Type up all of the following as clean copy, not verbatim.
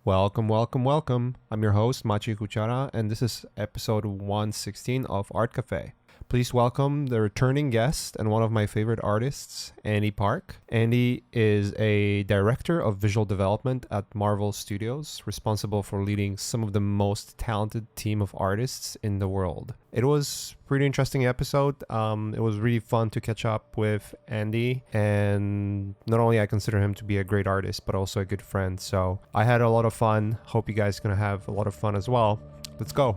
Welcome, welcome, welcome. I'm your host, Machi Kuchara, and this is episode 116 of Art Cafe. Please welcome the returning guest and one of my favorite artists, Andy Park. Andy is a director of visual development at Marvel Studios, responsible for leading some of the most talented team of artists in the world. It was a pretty interesting episode. It was really fun to catch up with Andy, and not only I consider him to be a great artist, but also a good friend. So I had a lot of fun. Hope you guys are gonna have a lot of fun as well. Let's go.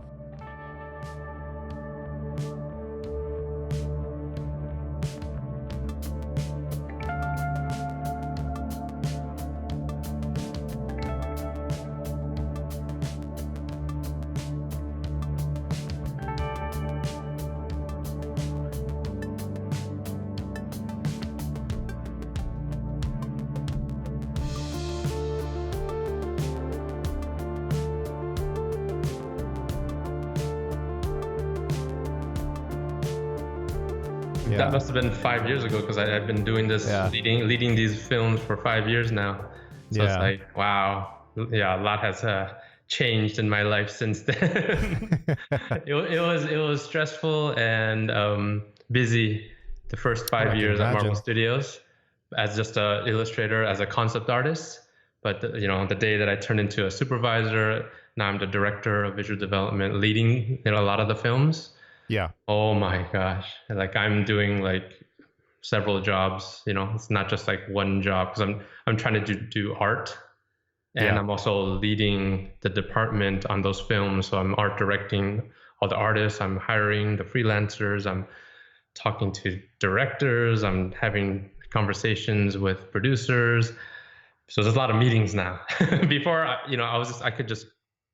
That must have been 5 years ago because I've been doing this, leading these films for 5 years now. So it's like, wow, a lot has changed in my life since then. it was stressful and busy the first 5 years at Marvel Studios as just an illustrator, as a concept artist. But the day that I turned into a supervisor, now I'm the director of visual development, leading a lot of the films. Yeah. Oh my gosh. Like I'm doing like several jobs, it's not just like one job because I'm trying to do art and I'm also leading the department on those films. So I'm art directing all the artists, I'm hiring the freelancers, I'm talking to directors, I'm having conversations with producers. So there's a lot of meetings now. Before, I could just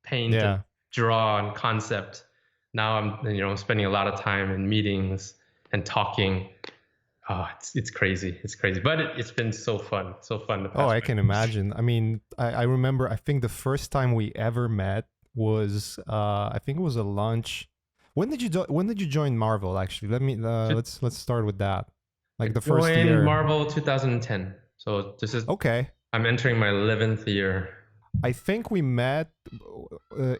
paint and draw and concept. Now I'm, spending a lot of time in meetings and talking. Oh, it's crazy. It's crazy, but it's been so fun. I can imagine. I mean, I remember. I think the first time we ever met was, I think it was a lunch. When did you join Marvel? Actually, let's start with that. Like the first year. Marvel 2010. So this is okay. I'm entering my 11th year. I think we met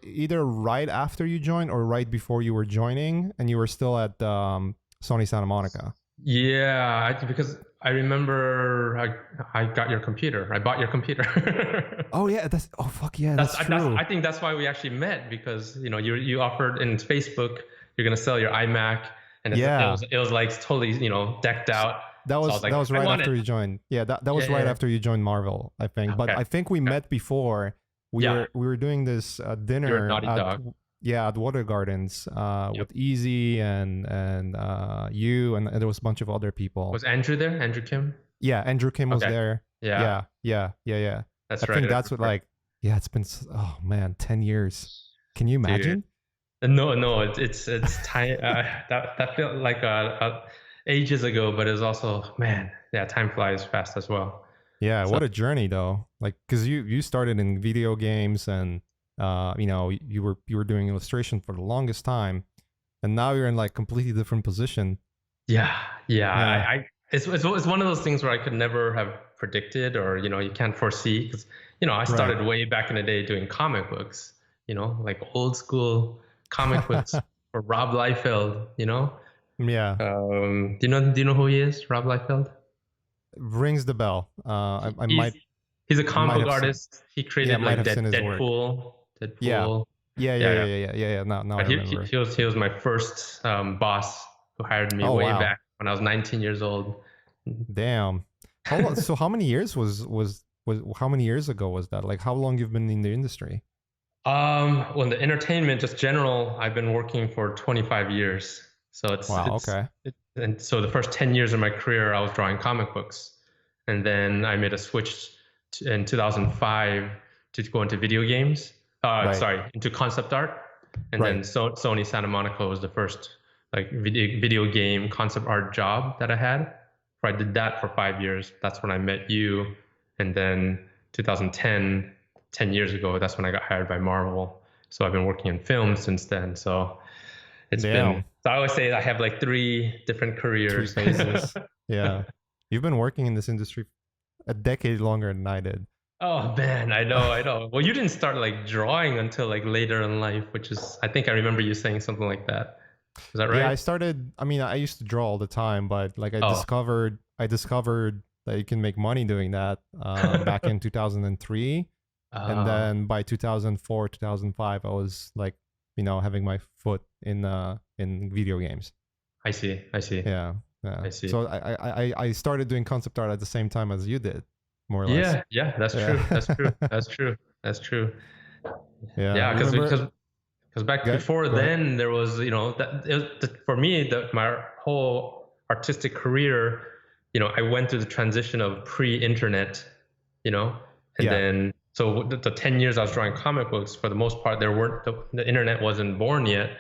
either right after you joined or right before you were joining, and you were still at Sony Santa Monica. Yeah, because I remember I got your computer. I bought your computer. Oh yeah, that's true. I think that's why we actually met, because you offered in Facebook you're gonna sell your iMac, and it was like totally decked out. That was right after you joined. Yeah, that was right after you joined Marvel, I think. Okay. But I think we met before. We were doing this dinner at Water Gardens with Easy and you, and there was a bunch of other people. Was Andrew there? Andrew Kim? Yeah, Andrew Kim was there. Yeah. That's I think that's what it's been 10 years. Can you imagine? Dude. No, it's time. That felt like ages ago, but it's also, time flies fast as well. Yeah, what a journey though. Like, because you started in video games and you were doing illustration for the longest time, and now you're in like completely different position. Yeah. It's one of those things where I could never have predicted, or you can't foresee, because I started way back in the day doing comic books, like old school comic books for Rob Liefeld, Yeah. Do you know who he is? Rob Liefeld? Rings the bell. He's a comic book artist. He created like Deadpool. Yeah. No, I remember. He was my first boss who hired me back when I was 19 years old. Damn. So how many years how many years ago was that? Like, how long you've been in the industry? Well, in the entertainment, just general, I've been working for 25 years. So and so the first 10 years of my career, I was drawing comic books. And then I made a switch in 2005 to go into video games. Into concept art. And then Sony Santa Monica was the first like video game concept art job that I had. I did that for 5 years. That's when I met you. And then 2010, 10 years ago, that's when I got hired by Marvel. So I've been working in film since then. So it's been, so I always say I have like 3 different careers. 3 phases. Yeah. You've been working in this industry a decade longer than I did. Oh man, I know. Well, you didn't start like drawing until like later in life, which is, I think I remember you saying something like that. Is that Yeah, right? I used to draw all the time, but like Oh, I discovered that you can make money doing that back in 2003. And uh, then by 2004, 2005, I was like, having my foot in video games. I see. I see. Yeah, yeah. I see. So I started doing concept art at the same time as you did, more or less. Yeah, yeah, that's Yeah. true. That's true. That's true. That's true. Yeah. Yeah, because Remember? back before Go ahead. then there was, for me, my whole artistic career, I went through the transition of pre-internet, you know, and Yeah. then so the 10 years I was drawing comic books, for the most part, there weren't the internet wasn't born yet.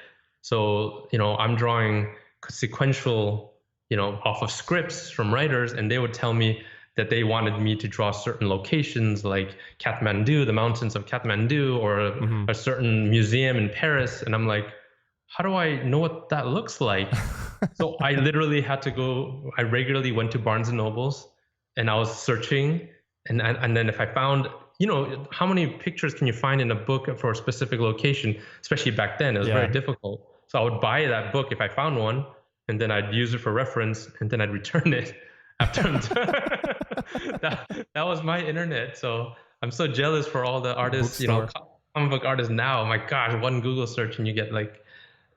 So, I'm drawing sequential, off of scripts from writers, and they would tell me that they wanted me to draw certain locations like Kathmandu, the mountains of Kathmandu, or Mm-hmm. a certain museum in Paris. And I'm like, how do I know what that looks like? So I literally had to go, I regularly went to Barnes and Nobles and I was searching. And then if I found, how many pictures can you find in a book for a specific location? Especially back then, it was very difficult. So I would buy that book if I found one, and then I'd use it for reference, and then I'd return it after I'm done. that was my internet. So I'm so jealous for all the artists, Bookstore. comic book artists now. My gosh, one Google search and you get like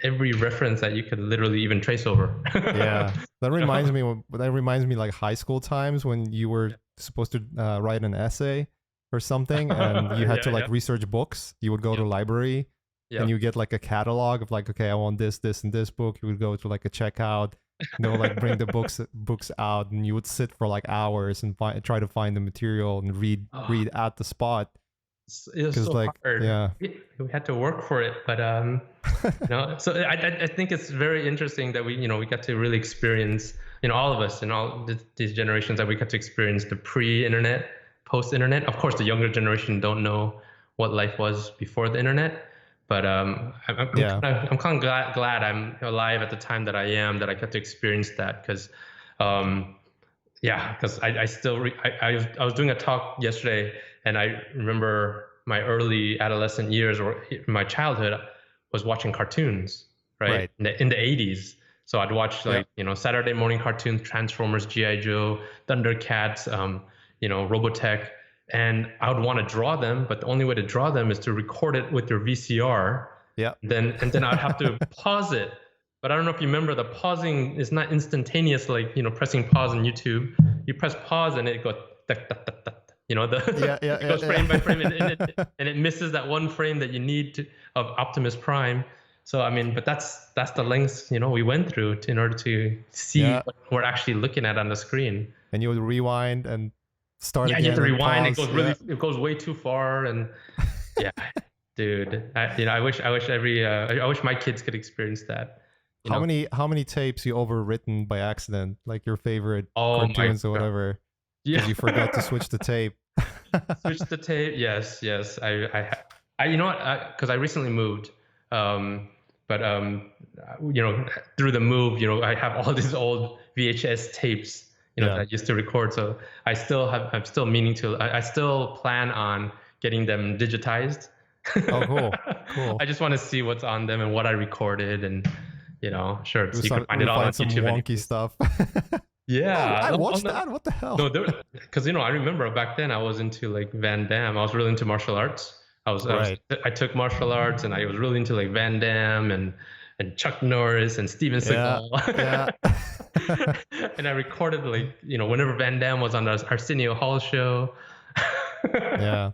every reference that you could literally even trace over. Yeah, that reminds me like high school times when you were supposed to write an essay or something, and you had to like research books. You would go to a library, and you get like a catalog of like, okay, I want this, this, and this book. You would go to like a checkout, like bring the books out, and you would sit for like hours and try to find the material and read at the spot. It was so like, hard. Yeah, we had to work for it, but so I think it's very interesting that we got to really experience, all of us and all these generations, that we got to experience the pre-internet, post-internet. Of course, the younger generation don't know what life was before the internet, but I'm kind of glad I'm alive at the time that I am, that I got to experience that, because because I still I was doing a talk yesterday, and I remember my early adolescent years, or my childhood, was watching cartoons, right? In the 80s. So I'd watch Saturday morning cartoons, Transformers, G.I. Joe, Thundercats, Robotech, and I would want to draw them, but the only way to draw them is to record it with your VCR. Yeah. Then I'd have to pause it. But I don't know if you remember, the pausing is not instantaneous, like, pressing pause on YouTube. You press pause and it goes, it goes frame by frame, and it misses that one frame that you need of Optimus Prime. So, I mean, but that's the lengths, we went through in order to see what we're actually looking at on the screen. And you would rewind and start again. Yeah, you have to rewind. It goes way too far. And yeah, dude, I wish I wish my kids could experience that. How many tapes you overwritten by accident, like your favorite cartoons or whatever? Yeah, you forgot to switch the tape. Switch the tape. Yes. I because I recently moved, but through the move, I have all these old VHS tapes, that I used to record. So I'm still meaning to. I still plan on getting them digitized. Oh, cool. I just want to see what's on them and what I recorded, and sure, so you can find it all on some YouTube. Wonky stuff. Yeah, I watched that. What the hell? No, because I remember back then I was into like Van Damme. I was really into martial arts. I took martial arts, and I was really into like Van Damme and Chuck Norris and Steven Seagal. Yeah. And I recorded like whenever Van Damme was on the Arsenio Hall show. Yeah.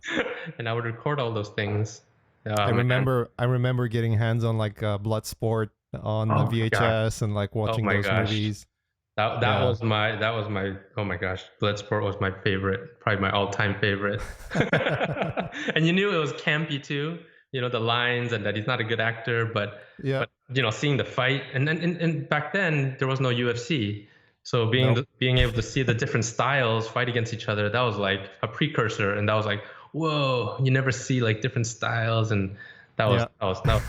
And I would record all those things. I remember getting hands on like Bloodsport on the VHS and like watching those movies. That was my oh my gosh, Bloodsport was my favorite, probably my all-time favorite. And you knew it was campy too, the lines, and that he's not a good actor, but seeing the fight, and then and back then there was no UFC, so being able to see the different styles fight against each other, that was like a precursor, and that was like, whoa, you never see like different styles, and that was awesome.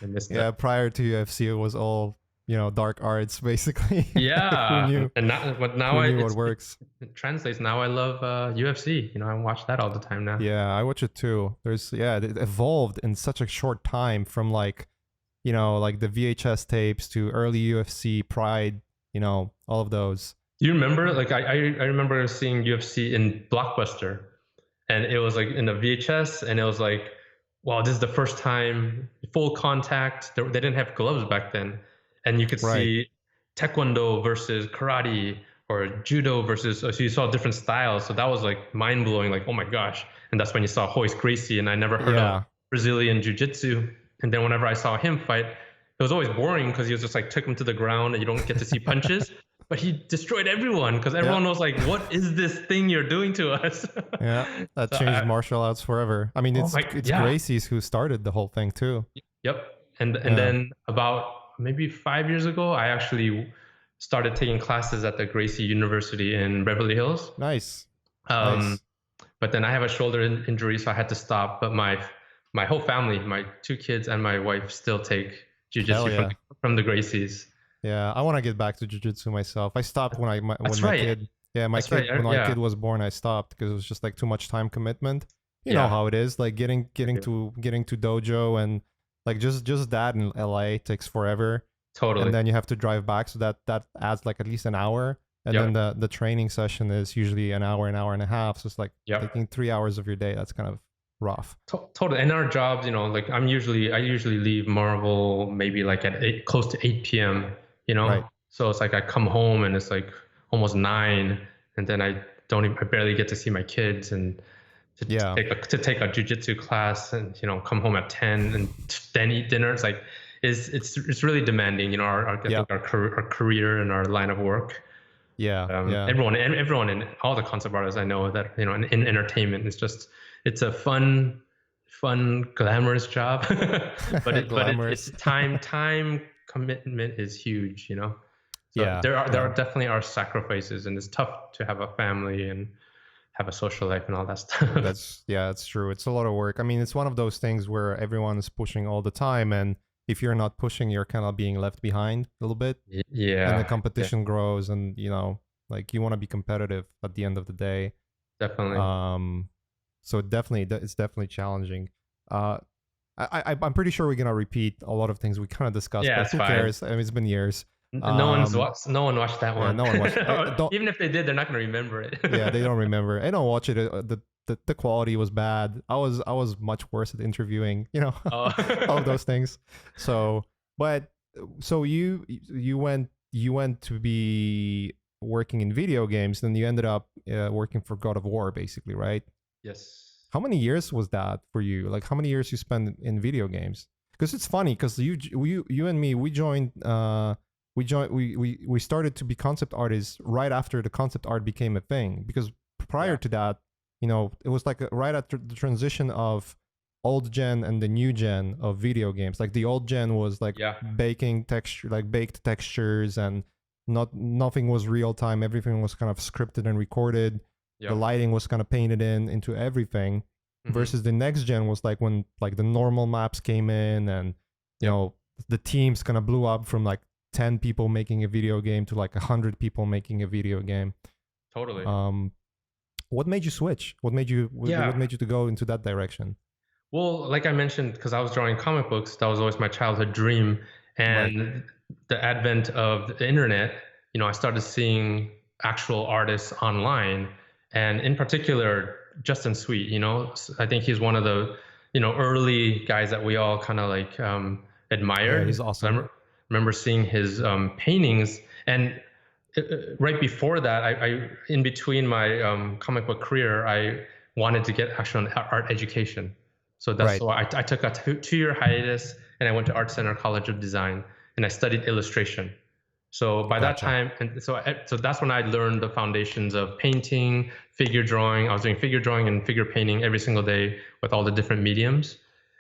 I missed that. Prior to UFC, it was all dark arts basically. Yeah, and now who knew what works. It translates. Now I love UFC. I watch that all the time now. Yeah, I watch it too. It evolved in such a short time from like the VHS tapes to early UFC, Pride, all of those. Do you remember? Like I remember seeing UFC in Blockbuster, and it was like in the VHS, and it was like, wow, this is the first time full contact. They didn't have gloves back then, and you could see Taekwondo versus karate or judo versus. So you saw different styles. So that was like mind blowing. Like, oh my gosh! And that's when you saw Royce Gracie, and I never heard of Brazilian jiu-jitsu. And then whenever I saw him fight, it was always boring because he was just like took him to the ground, and you don't get to see punches. But he destroyed everyone because everyone was like, what is this thing you're doing to us? Yeah, that changed martial arts forever. I mean, it's Gracie's who started the whole thing too. Yep. And then about maybe 5 years ago, I actually started taking classes at the Gracie University in Beverly Hills. Nice. But then I have a shoulder injury, so I had to stop. But my whole family, my 2 kids and my wife, still take jiu-jitsu from the Gracies. Yeah, I want to get back to jiu-jitsu myself. I stopped when my kid. Yeah, my kid was born. I stopped because it was just like too much time commitment. You know how it is, like getting to dojo, and like just that in LA takes forever. Totally. And then you have to drive back, so that adds like at least an hour. And then the training session is usually an hour and a half. So it's like taking 3 hours of your day. That's kind of rough. Totally. And our jobs, like I usually leave Marvel maybe like at close to 8 p.m. So it's like I come home and it's like almost 9, and then I barely get to see my kids, and to take a jiu-jitsu class, and come home at 10 and then eat dinner. It's like it's really demanding, our career and our line of work. Everyone in all the concept artists I know that in entertainment, it's a fun glamorous job, but it's time commitment is huge, So there are definitely are sacrifices, and it's tough to have a family and have a social life and all that stuff. That's true. It's a lot of work. I mean, it's one of those things where everyone is pushing all the time, and if you're not pushing, you're kind of being left behind a little bit. Yeah. And the competition grows, and like you want to be competitive at the end of the day. Definitely. So it's definitely challenging. I'm pretty sure we're gonna repeat a lot of things we kind of discussed. Yeah, but who cares? I mean, it's been years. No one watched that one. No one watched. Even if they did, they're not gonna remember it. Yeah, they don't remember. They don't watch it. The quality was bad. I was much worse at interviewing. All of those things. So you went to be working in video games, then you ended up working for God of War, basically, right? Yes. How many years was that for you? Like, how many years you spent in video games? Because it's funny, because you and me, we started to be concept artists right after the concept art became a thing. Because prior to that, it was like right after the transition of old gen and the new gen of video games. Like the old gen was like baked textures, and nothing was real time. Everything was kind of scripted and recorded. The lighting was kind of painted into everything, versus the next gen was like when like the normal maps came in, and the teams kind of blew up from like 10 people making a video game to like 100 people making a video game. Totally. What made you switch? What made you to go into that direction? Well, like I mentioned, because I was drawing comic books, that was always my childhood dream. And the advent of the internet, I started seeing actual artists online. And in particular, Justin Sweet, I think he's one of the, early guys that we all kind of like admired. Yeah, he's awesome. I remember seeing his paintings, and right before that, I in between my comic book career, I wanted to get actually an art education. So that's why I took a 2-year hiatus, and I went to Art Center College of Design, and I studied illustration. So by that time, and so that's when I learned the foundations of painting, figure drawing. I was doing figure drawing and figure painting every single day with all the different mediums.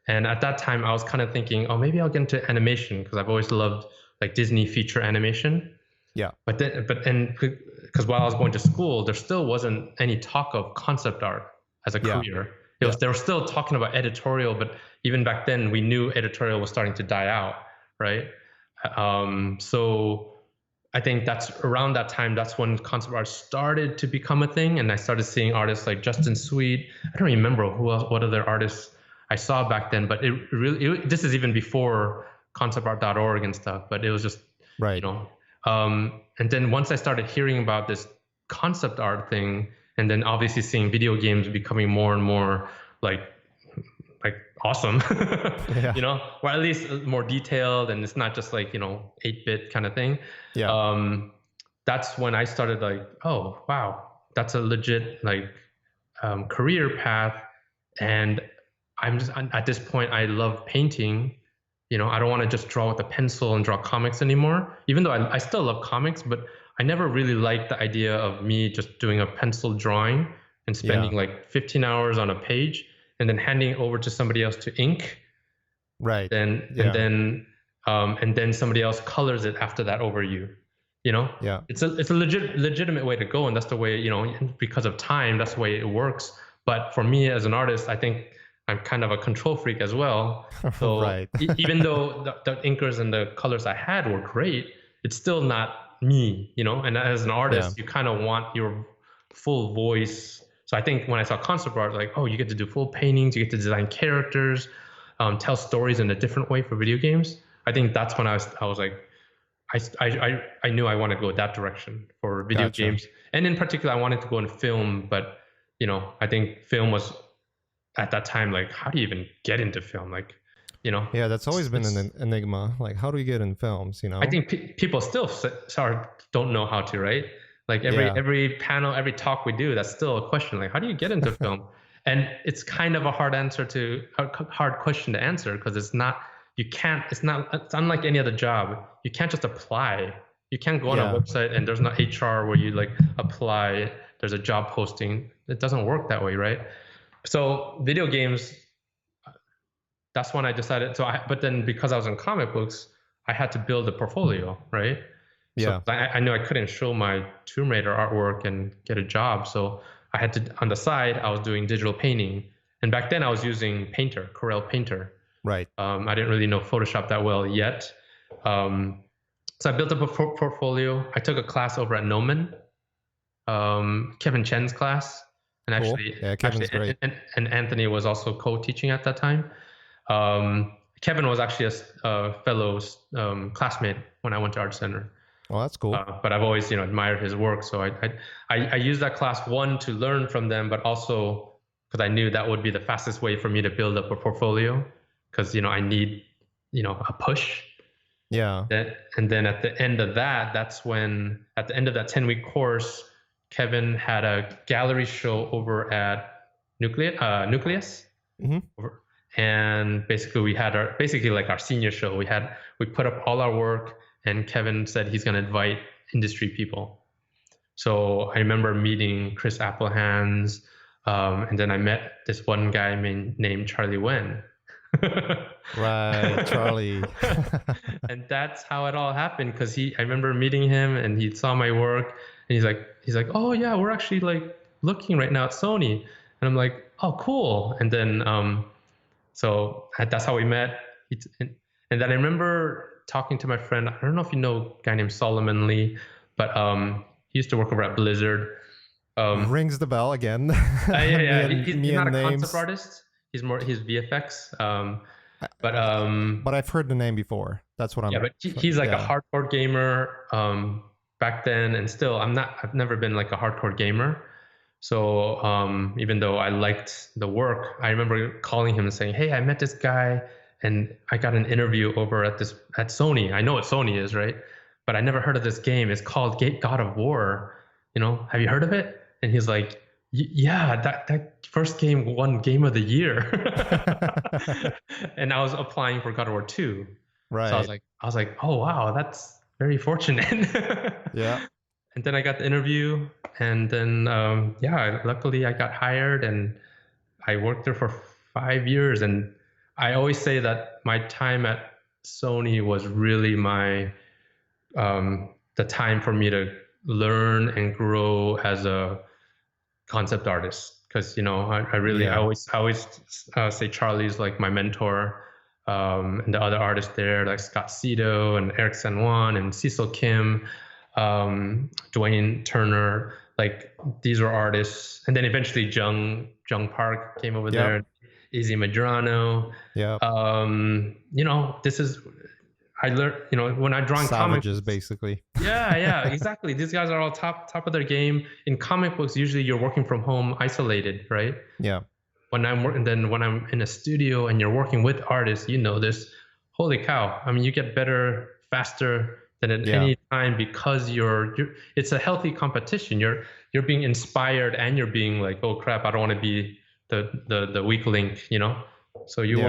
And at that time, I was kind of thinking, oh, maybe I'll get into animation, because I've always loved like Disney feature animation. Yeah. But because while I was going to school, there still wasn't any talk of concept art as a career. They were still talking about editorial, but even back then, we knew editorial was starting to die out, right? So I think that's around that time. That's when concept art started to become a thing, and I started seeing artists like Justin Sweet. I don't remember who else, what other artists I saw back then, but it really this is even before conceptart.org and stuff. But it was just right. And then once I started hearing about this concept art thing, and then obviously seeing video games becoming more and more like awesome, Yeah. or at least more detailed, and it's not just like 8-bit kind of thing. Yeah. That's when I started like, oh wow, that's a legit like career path. And I'm just at this point, I love painting. I don't want to just draw with a pencil and draw comics anymore, even though I still love comics, but I never really liked the idea of me just doing a pencil drawing and spending like 15 hours on a page and then handing it over to somebody else to ink. Right. And then somebody else colors it after that over you. Yeah. It's a legitimate way to go, and that's the way, because of time, that's the way it works. But for me as an artist, I think I'm kind of a control freak as well. So right. Even though the inkers and the colors I had were great, it's still not me, And as an artist, you kind of want your full voice. So I think when I saw concept art, like, oh, you get to do full paintings, you get to design characters, tell stories in a different way for video games. I think that's when I was like, I knew I wanted to go that direction for video games. And in particular, I wanted to go in film, but I think film was at that time, like, how do you even get into film? Like, yeah, that's always been an enigma. Like, how do we get in films? I think people still don't know how to, right? Like every panel, every talk we do, that's still a question. Like, how do you get into film? And it's kind of a hard question to answer, because it's unlike any other job. You can't just apply. You can't go on a website and there's no HR where you like apply. There's a job posting. It doesn't work that way, right? So video games, that's when I decided. But then because I was in comic books, I had to build a portfolio, right? Yeah. So I knew I couldn't show my Tomb Raider artwork and get a job. So I had to, on the side, I was doing digital painting. And back then I was using Painter, Corel Painter. Right. I didn't really know Photoshop that well yet. So I built up a portfolio. I took a class over at Noman, Kevin Chen's class. And cool. Kevin's great. And Anthony was also co-teaching at that time. Kevin was actually a fellow classmate when I went to Art Center. Well, that's cool. But I've always, admired his work. So I used that class, one, to learn from them, but also because I knew that would be the fastest way for me to build up a portfolio. Because, I need, a push. Yeah. And then at the end of that, that's when, at the end of that 10-week course, Kevin had a gallery show over at Nucleus. Mm-hmm. And basically we had our senior show. We put up all our work, and Kevin said he's going to invite industry people. So I remember meeting Chris Applehands, and then I met this one guy named Charlie Wen. Right, Charlie. And that's how it all happened, because I remember meeting him, and he saw my work, and he's like, oh yeah, we're actually like looking right now at Sony. And I'm like, oh cool. And then so that's how we met. And then I remember talking to my friend, I don't know if you know a guy named Solomon Lee, but he used to work over at Blizzard. Rings the bell again. Yeah. He's not a concept artist. He's VFX. But I've heard the name before. That's what I'm. Yeah, but he's like a hardcore gamer back then, and still I've never been like a hardcore gamer. So even though I liked the work, I remember calling him and saying, "Hey, I met this guy, and I got an interview over at Sony. I know what Sony is, right? But I never heard of this game. It's called God of War. Have you heard of it?" And he's like, "Yeah, that first game won Game of the Year." And I was applying for God of War 2. Right. So I was like, "Oh wow, that's very fortunate." Yeah. And then I got the interview, and then luckily I got hired, and I worked there for 5 years. And I always say that my time at Sony was really the time for me to learn and grow as a concept artist, because I always say Charlie's like my mentor. and the other artists there, like Scott Cito and Eric San Juan and Cecil Kim, Dwayne Turner. Like these were artists, and then eventually Jung Park came over there, Izzy Medrano. Yeah. This is I learned, when I draw savages, comics, basically. Yeah, exactly. These guys are all top of their game. In comic books, usually you're working from home, isolated, right? Yeah. When I'm working, then when I'm in a studio and you're working with artists, this. Holy cow! I mean, you get better faster than at any time because you're. It's a healthy competition. You're being inspired and you're being like, oh crap, I don't want to be the weak link, So you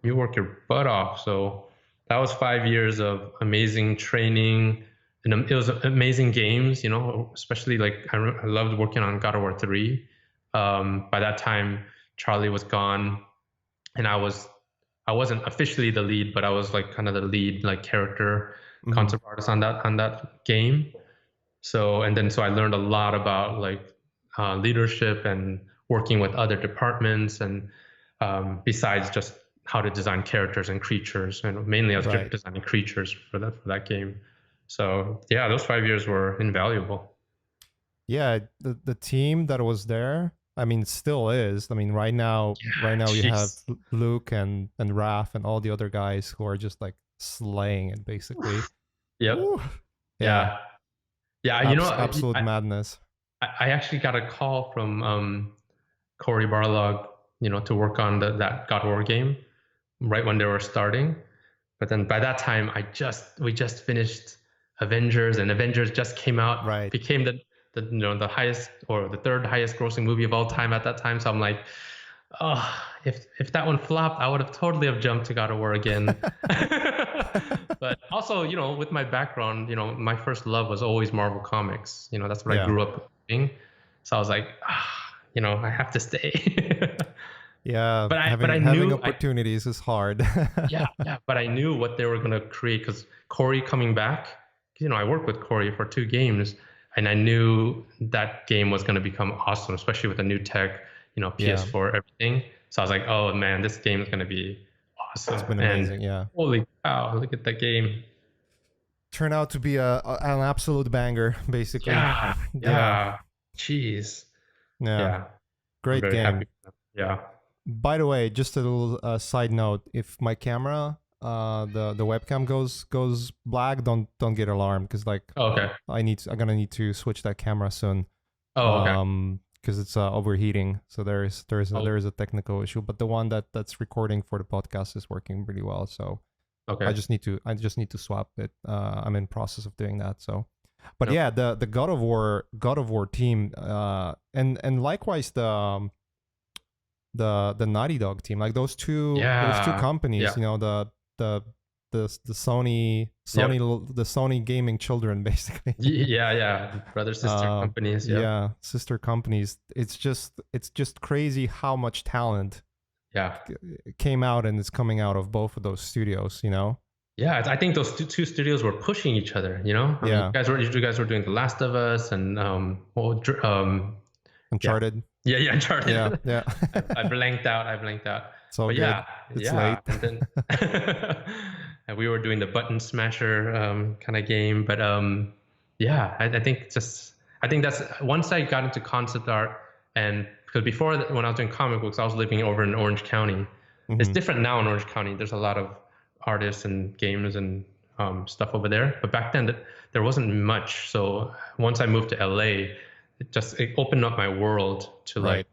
work your butt off. So that was 5 years of amazing training, and it was amazing games. Especially like I loved working on God of War 3. By that time, Charlie was gone, and I wasn't officially the lead, but I was like kind of the lead like character concept artist on that game. So I learned a lot about like leadership and working with other departments, and besides just how to design characters and creatures, and mainly I was designing creatures for that game. So yeah, those 5 years were invaluable. Yeah, the team that was there, I mean, still is. I mean, right now you have Luke and Raph and all the other guys who are just like slaying it, basically. Yep. Woo. Yeah. Absolute madness. I actually got a call from Cory Barlog, to work on that God of War game right when they were starting. But then by that time, we just finished Avengers, and Avengers just came out. Right. Became the highest or the third highest grossing movie of all time at that time. So I'm like, oh, if that one flopped, I would have totally have jumped to God of War again. But also, with my background, my first love was always Marvel Comics. That's what I grew up doing. So I was like, I have to stay. Yeah, but having opportunities is hard. yeah, but I knew what they were going to create, because Cory coming back, I worked with Cory for 2 games, and I knew that game was going to become awesome, especially with the new tech, PS4, everything. So I was like, oh man, this game is going to be awesome. It's been amazing, yeah. Holy cow, look at that game. Turned out to be an absolute banger, basically. Yeah. Jeez. Yeah. Great game. Happy. Yeah. By the way, just a little side note: if my camera, the webcam goes black, don't get alarmed, because like, okay, I'm gonna need to switch that camera soon. Oh, okay. Because it's overheating, so there is a technical issue. But the one that's recording for the podcast is working pretty well. So okay, I just need to swap it. I'm in process of doing that. So, but yeah, the God of War team, and likewise the Naughty Dog team, like those two companies, the Sony gaming children, basically. Brother sister companies. Sister companies. It's just crazy how much talent came out and is coming out of both of those studios. I think those two studios were pushing each other. You guys were doing The Last of Us and Uncharted. Yeah, Uncharted. Yeah. I blanked out. So good. It's late. And then and we were doing the button smasher kind of game, but I think that's once I got into concept art, and because before when I was doing comic books, I was living over in Orange County. Mm-hmm. It's different now in Orange County. There's a lot of artists and games and stuff over there, but back then there wasn't much. So once I moved to LA, it opened up my world to like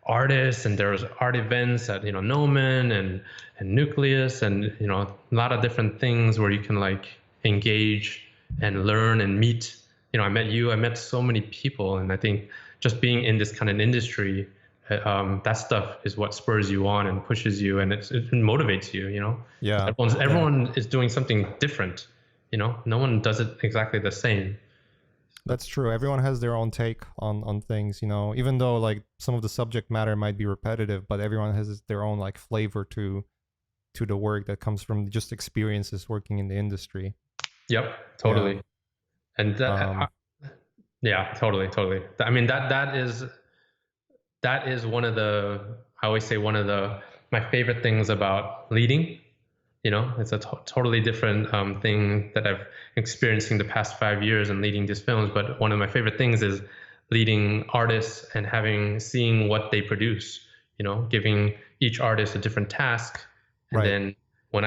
artists, and there was art events at Noman and Nucleus, and a lot of different things where you can like engage and learn and meet. I met so many people, and I think just being in this kind of industry, that stuff is what spurs you on and pushes you, and it motivates you. Everyone is doing something different. No one does it exactly the same. That's true. Everyone has their own take on things, even though like some of the subject matter might be repetitive, but everyone has their own like flavor to the work that comes from just experiences working in the industry. Yep, totally. Yeah. And that, totally. I mean, that is one of the, I always say my favorite things about leading It's a totally different thing that I've experienced in the past 5 years and leading these films. But one of my favorite things is leading artists and seeing what they produce, giving each artist a different task. And then when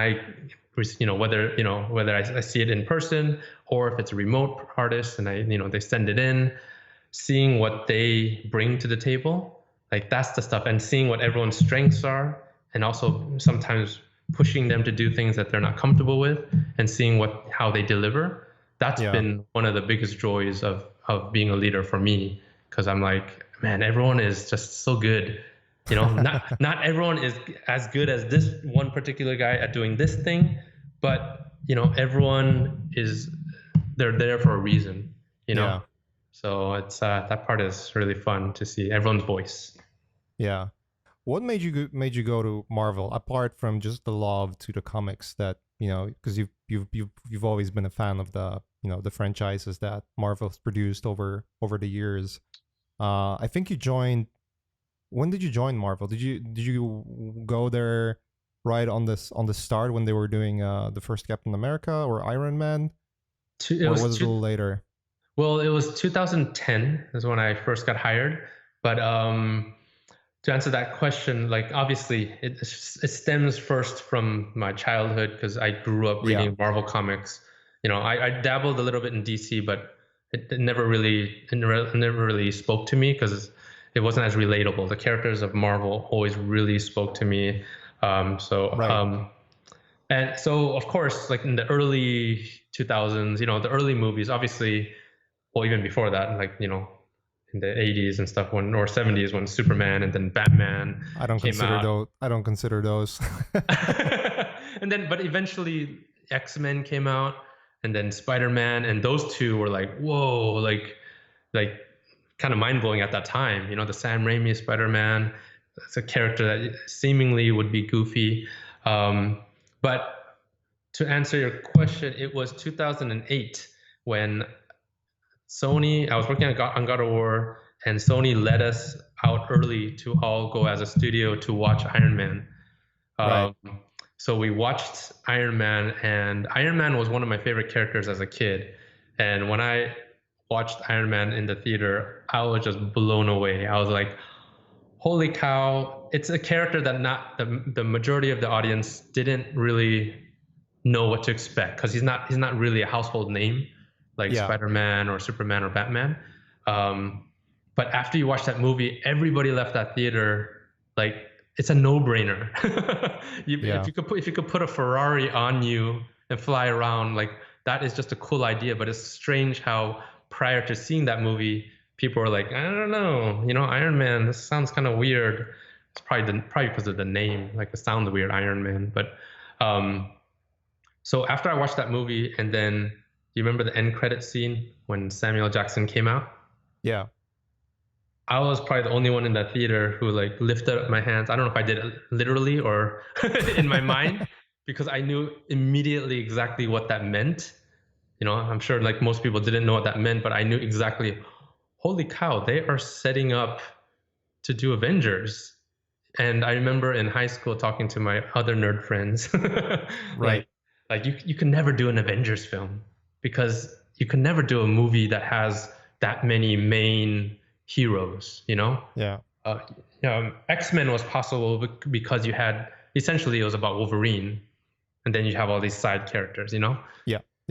whether I see it in person or if it's a remote artist and they send it in, seeing what they bring to the table, like that's the stuff, and seeing what everyone's strengths are, and also sometimes pushing them to do things that they're not comfortable with, and seeing how they deliver. That's been one of the biggest joys of being a leader for me, because I'm like, man, everyone is just so good. Not everyone is as good as this one particular guy at doing this thing, but everyone they're there for a reason. So it's that part is really fun to see everyone's voice. Yeah. What made you go to Marvel, apart from just the love to the comics that, because you've always been a fan of the the franchises that Marvel's produced over the years. I think you joined. When did you join Marvel? Did you go there right on the start when they were doing the first Captain America or Iron Man? Or was it a little later? Well, it was 2010 is when I first got hired. But to answer that question, like obviously it stems first from my childhood, because I grew up reading Marvel comics. I dabbled a little bit in DC, but it never really spoke to me because it wasn't as relatable. The characters of Marvel always really spoke to me. And so of course, like in the early 2000s, the early movies, obviously, well, even before that, like, in the 80s and stuff, or 70s, when Superman and then Batman came out. I don't consider those. And then, but eventually X-Men came out, and then Spider-Man, and those two were like, whoa, like kind of mind-blowing at that time. The Sam Raimi Spider-Man, it's a character that seemingly would be goofy. But to answer your question, it was 2008 when I was working on God of War, and Sony let us out early to all go as a studio to watch Iron Man. So we watched Iron Man, and Iron Man was one of my favorite characters as a kid. And when I watched Iron Man in the theater, I was just blown away. I was like, holy cow, it's a character that not the majority of the audience didn't really know what to expect, because he's not really a household name like Spider-Man or Superman or Batman. But after you watch that movie, everybody left that theater like it's a no-brainer. If you could put a Ferrari on you and fly around, like that is just a cool idea. But it's strange how prior to seeing that movie, people were like, I don't know, Iron Man, this sounds kind of weird. It's probably because of the name, like it sounds weird, Iron Man. But so after I watched that movie, and then you remember the end credit scene when Samuel Jackson came out? Yeah. I was probably the only one in that theater who like lifted up my hands. I don't know if I did it literally or in my mind, because I knew immediately exactly what that meant. I'm sure like most people didn't know what that meant, but I knew exactly, holy cow, they are setting up to do Avengers. And I remember in high school talking to my other nerd friends, like you can never do an Avengers film, because you can never do a movie that has that many main heroes, X-Men was possible because you had, essentially it was about Wolverine, and then you have all these side characters,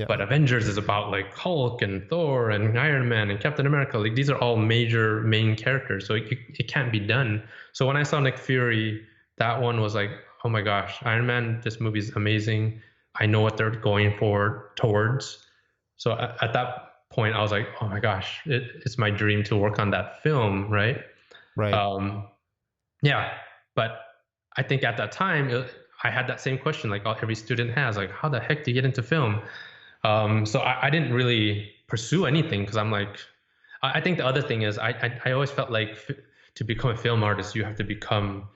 But Avengers is about like Hulk and Thor and Iron Man and Captain America. Like these are all major main characters, so it can't be done. So when I saw Nick Fury, that one was like, oh my gosh, Iron Man, this movie is amazing. I know what they're going towards. So at that point, I was like, oh my gosh, it's my dream to work on that film, right? But I think at that time, I had that same question, like every student has, like, how the heck do you get into film? So I didn't really pursue anything, because I'm like, I think the other thing is I always felt like to become a film artist, you have to become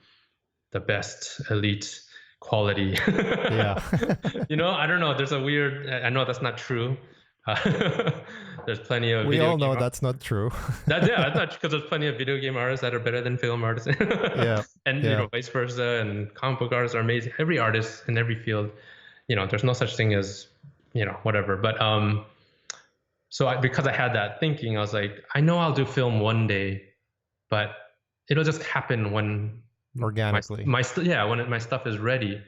the best elite quality. I don't know. There's a weird, I know that's not true. There's plenty of we all know that's not true. That's not true, because there's plenty of video game artists that are better than film artists. And vice versa, and comic book artists are amazing. Every artist in every field. there's no such thing as, whatever. But because I had that thinking, I was like, I know I'll do film one day, but it'll just happen when organically. When my stuff is ready.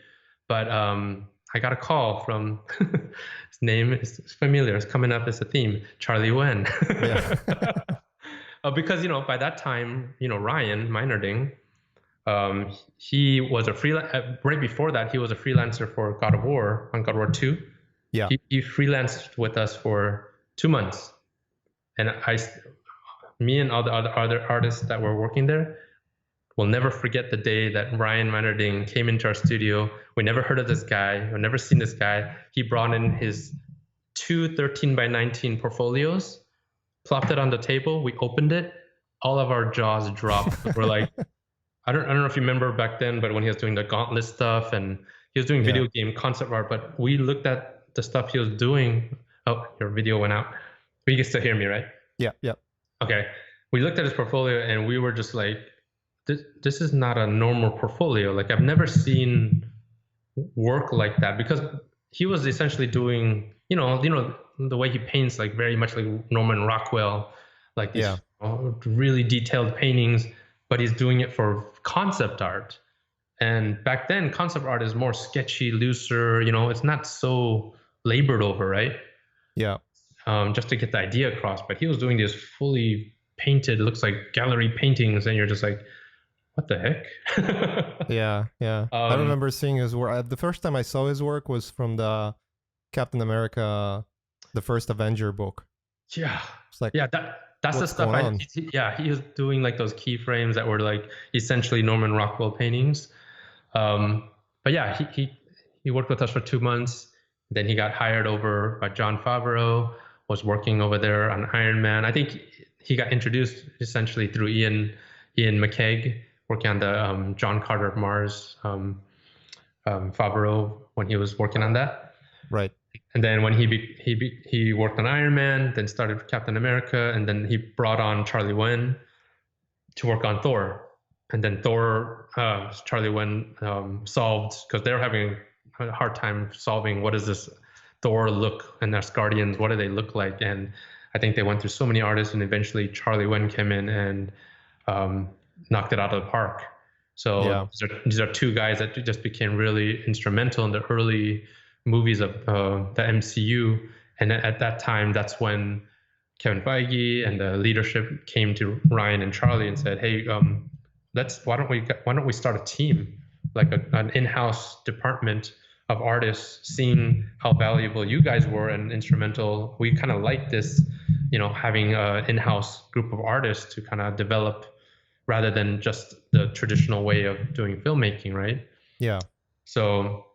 But I got a call from his name is familiar. It's coming up as a theme, Charlie Wen. Yeah. Because by that time, Ryan Meinerding, he was a right before that, he was a freelancer for God of War on God of War 2. Yeah. He freelanced with us for 2 months, and me and all the other artists that were working there will never forget the day that Ryan Meinerding came into our studio. We never heard of this guy. We've never seen this guy. He brought in his 2 13x19 portfolios, plopped it on the table. We opened it. All of our jaws dropped. We're like, I don't know if you remember back then, but when he was doing the Gauntlet stuff and he was doing video game concept art, but we looked at the stuff he was doing. Oh, your video went out. But you can still hear me, right? Yeah. Okay. We looked at his portfolio and we were just like, this is not a normal portfolio. Like, I've never seen work like that, because he was essentially doing, the way he paints, like very much like Norman Rockwell, like these really detailed paintings, but he's doing it for concept art. And back then, concept art is more sketchy, looser, it's not so labored over, right? Yeah. Just to get the idea across. But he was doing these fully painted, looks like gallery paintings, and you're just like, what the heck? Yeah. I remember seeing his work. The first time I saw his work was from the Captain America, the first Avenger book. Yeah. It's like, that's the stuff. He was doing like those keyframes that were like essentially Norman Rockwell paintings. But yeah, he worked with us for 2 months. Then he got hired over by Jon Favreau, was working over there on Iron Man. I think he got introduced essentially through Ian McKeag, working on the John Carter of Mars, Favreau, when he was working on that. Right. And then when he worked on Iron Man, then started Captain America, and then he brought on Charlie Wen to work on Thor. And then Thor, Charlie Wen solved, because they're having a hard time solving what does this Thor look, and Asgardians, what do they look like? And I think they went through so many artists, and eventually Charlie Wen came in and knocked it out of the park. So these are 2 guys that just became really instrumental in the early movies of the MCU. And at that time, that's when Kevin Feige and the leadership came to Ryan and Charlie and said, hey, why don't we start a team, like an in-house department of artists, seeing how valuable you guys were and instrumental. We kind of like this, having an in-house group of artists to kind of develop, rather than just the traditional way of doing filmmaking, right? Yeah. So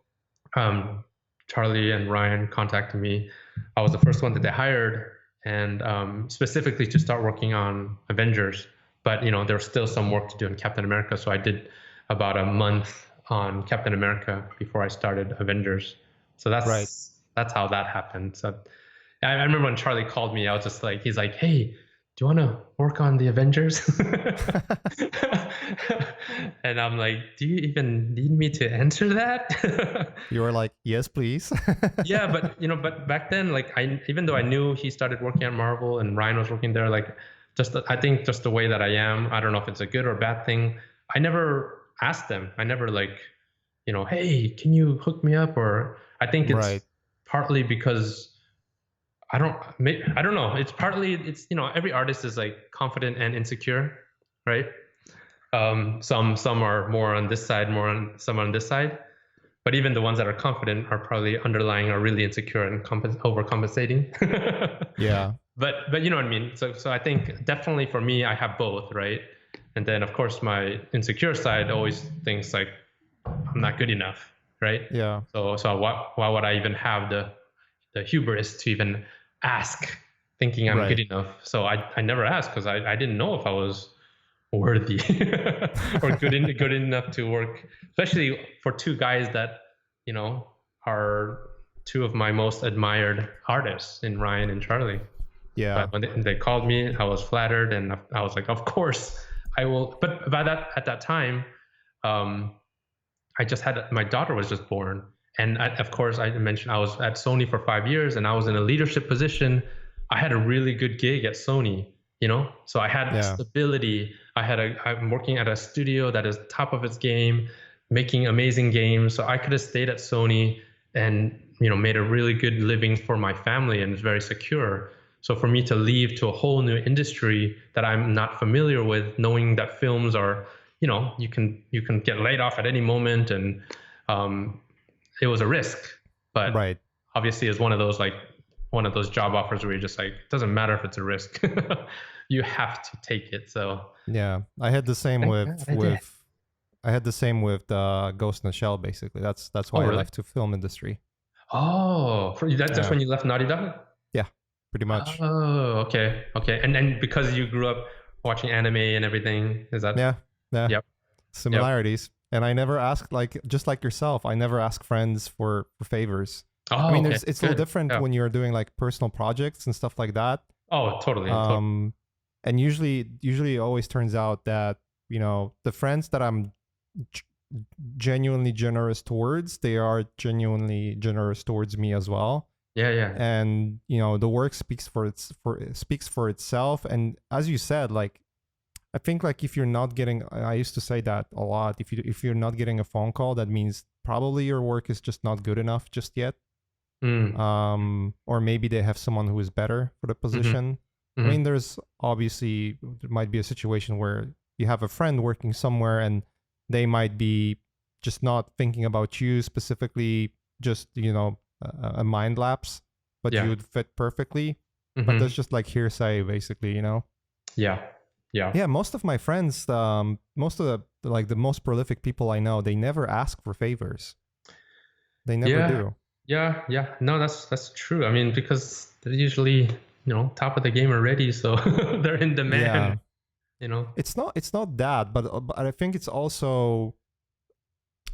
Charlie and Ryan contacted me. I was the first one that they hired, and specifically to start working on Avengers. But there was still some work to do in Captain America, so I did about a month on Captain America before I started Avengers. So that's how that happened. So I remember when Charlie called me, I was just like, he's like, hey, do you want to work on the Avengers? And I'm like, do you even need me to answer that? You were like, yes, please. Yeah, but back then, like, even though I knew he started working at Marvel and Ryan was working there, like, I think just the way that I am, I don't know if it's a good or bad thing. I never asked them. I never like, hey, can you hook me up? Or I think it's partly because I don't know. It's partly, every artist is like confident and insecure, right? Some are more on this side, some on this side. But even the ones that are confident are probably underlying are really insecure and overcompensating. Yeah. But you know what I mean? So I think definitely for me, I have both, right? And then of course my insecure side always thinks like I'm not good enough, right? Yeah. So why would I even have the hubris to even ask, thinking I'm good enough? So I never asked, because I didn't know if I was worthy or good enough to work, especially for 2 guys that are 2 of my most admired artists, in Ryan and Charlie. Yeah. But when they called me, I was flattered, and I was like, of course I will. But at that time, I just had, my daughter was just born, And of course, I mentioned I was at Sony for 5 years, and I was in a leadership position. I had a really good gig at Sony, so I had Yeah. stability. I'm working at a studio that is top of its game, making amazing games. So I could have stayed at Sony and made a really good living for my family, and it's very secure. So for me to leave to a whole new industry that I'm not familiar with, knowing that films are, you can get laid off at any moment, and um, it was a risk. But Right. obviously, it's one of those job offers where you're just like, it doesn't matter if it's a risk, you have to take it. So yeah, I had the same I had the same with Ghost in the Shell. Basically, that's why I really? left to film industry. That's when you left Naughty Dog? Yeah, pretty much. Oh, okay, okay. And then because you grew up watching anime and everything, is that? Yeah, yeah. Yep. Similarities. And I never ask, like, just like yourself, I never ask friends for favors. Oh, I mean, okay. it's a little different when you're doing like personal projects and stuff like that. Oh, totally. And usually it always turns out that the friends that I'm genuinely generous towards, they are genuinely generous towards me as well. Yeah, yeah. And the work speaks for itself. And as you said, like, I think, like, if you're not getting, I used to say that a lot, if you're not getting a phone call, that means probably your work is just not good enough just yet. Or maybe they have someone who is better for the position. I mean, there might be a situation where you have a friend working somewhere and they might be just not thinking about you specifically, just a mind lapse, but you would fit perfectly. But that's just like hearsay, basically. Yeah. Most of my friends, most of the most prolific people I know, they never ask for favors. They never do. Yeah. No, that's true. I mean, because they're usually, top of the game already, so they're in demand. Yeah. It's not that, but I think it's also,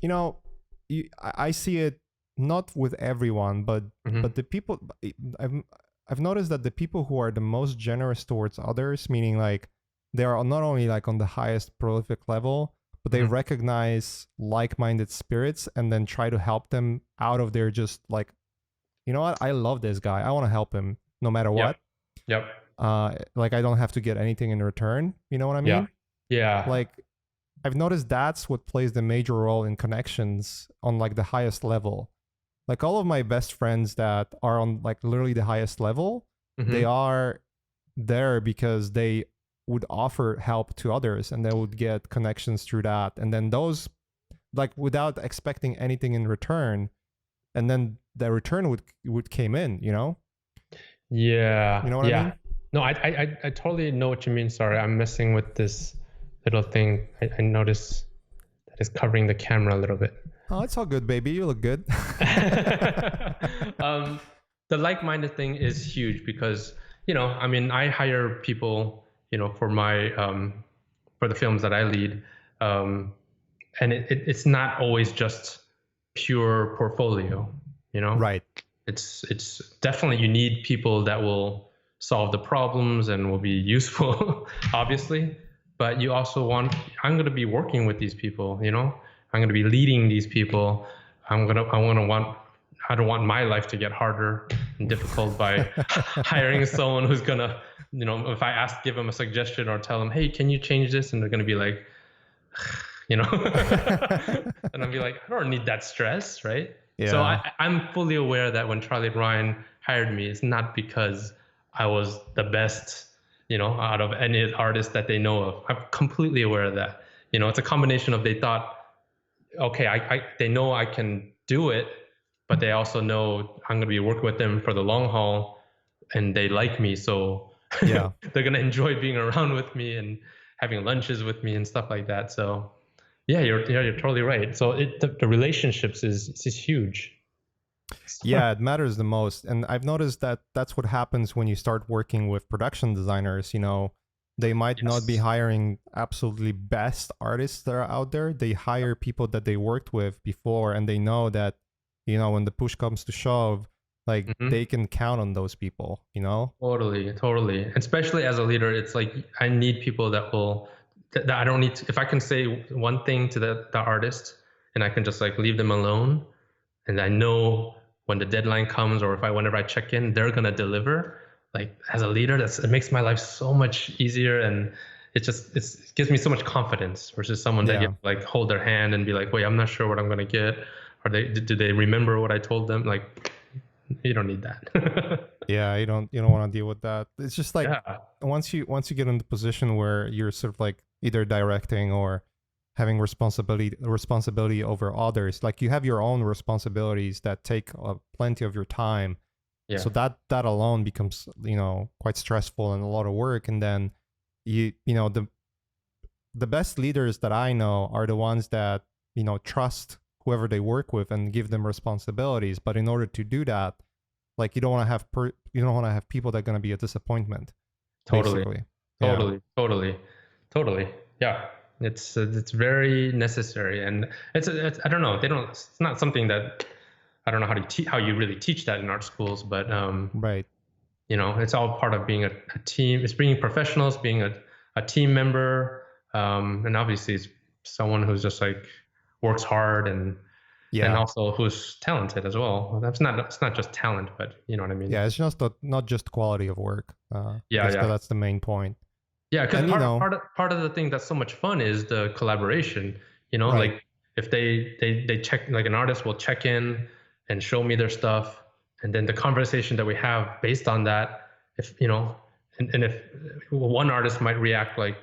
I see it not with everyone, but the people, I've noticed that the people who are the most generous towards others, meaning like they are not only like on the highest prolific level, but they recognize like-minded spirits and then try to help them out of their just like, you know what, I love this guy, I want to help him no matter what. Yep. Like, I don't have to get anything in return. You know what I mean? Yeah. Like, I've noticed that's what plays the major role in connections on like the highest level. Like, all of my best friends that are on like literally the highest level, they are there because they would offer help to others and they would get connections through that, and then those, like, without expecting anything in return, and then the return would came in. Yeah. You know what I mean? No, I totally know what you mean. Sorry, I'm messing with this little thing. I noticed that it's covering the camera a little bit. Oh, it's all good, baby. You look good. The like-minded thing is huge because, I mean, I hire people, for my for the films that I lead, and it's not always just pure portfolio, Right. It's definitely, you need people that will solve the problems and will be useful, obviously. But you also I'm going to be working with these people, I'm going to be leading these people. I don't want my life to get harder and difficult by hiring someone who's going to, if I give them a suggestion or tell them, hey, can you change this? And they're going to be like, and I'll be like, I don't need that stress, right? Yeah. So I'm fully aware that when Charlie and Ryan hired me, it's not because I was the best, out of any artist that they know of. I'm completely aware of that. It's a combination of, they thought, okay, they know I can do it, but they also know I'm going to be working with them for the long haul, and they like me. So they're going to enjoy being around with me and having lunches with me and stuff like that. So you're totally right. So the relationships is huge. Yeah, it matters the most. And I've noticed that that's what happens when you start working with production designers. They might not be hiring absolutely best artists that are out there. They hire people that they worked with before, and they know that, when the push comes to shove, like they can count on those people, Totally. Especially as a leader, it's like, I need people that I don't need to, if I can say one thing to the artist and I can just like leave them alone, and I know when the deadline comes or whenever I check in, they're gonna deliver. Like as a leader, it makes my life so much easier, and it gives me so much confidence versus someone that you Yeah. like hold their hand and be like, wait, I'm not sure what I'm gonna get, or do they remember what I told them? Like, you don't need that. Yeah, you don't want to deal with that. It's just like Yeah, once you get in the position where you're sort of like either directing or having responsibility over others, like you have your own responsibilities that take plenty of your time. yeah, So that alone becomes, quite stressful and a lot of work. And then the best leaders that I know are the ones that, trust whoever they work with and give them responsibilities. But in order to do that, like you don't want to have people that are going to be a disappointment, totally, basically. Yeah. totally, totally, totally. Yeah, it's very necessary, and it's I don't know. It's not something that I don't know how you really teach that in art schools, but Right. it's all part of being a team. It's being professionals, being a team member, and obviously it's someone who's just like works hard and Yeah. also who's talented as well. It's not just talent, but you know what I mean. Yeah. It's just not just quality of work. I Yeah, guess yeah. that's the main point. Yeah, because And part of the thing that's so much fun is the collaboration. right. Like if they check, like an artist will check in and show me their stuff, and then the conversation that we have based on that, if and if one artist might react like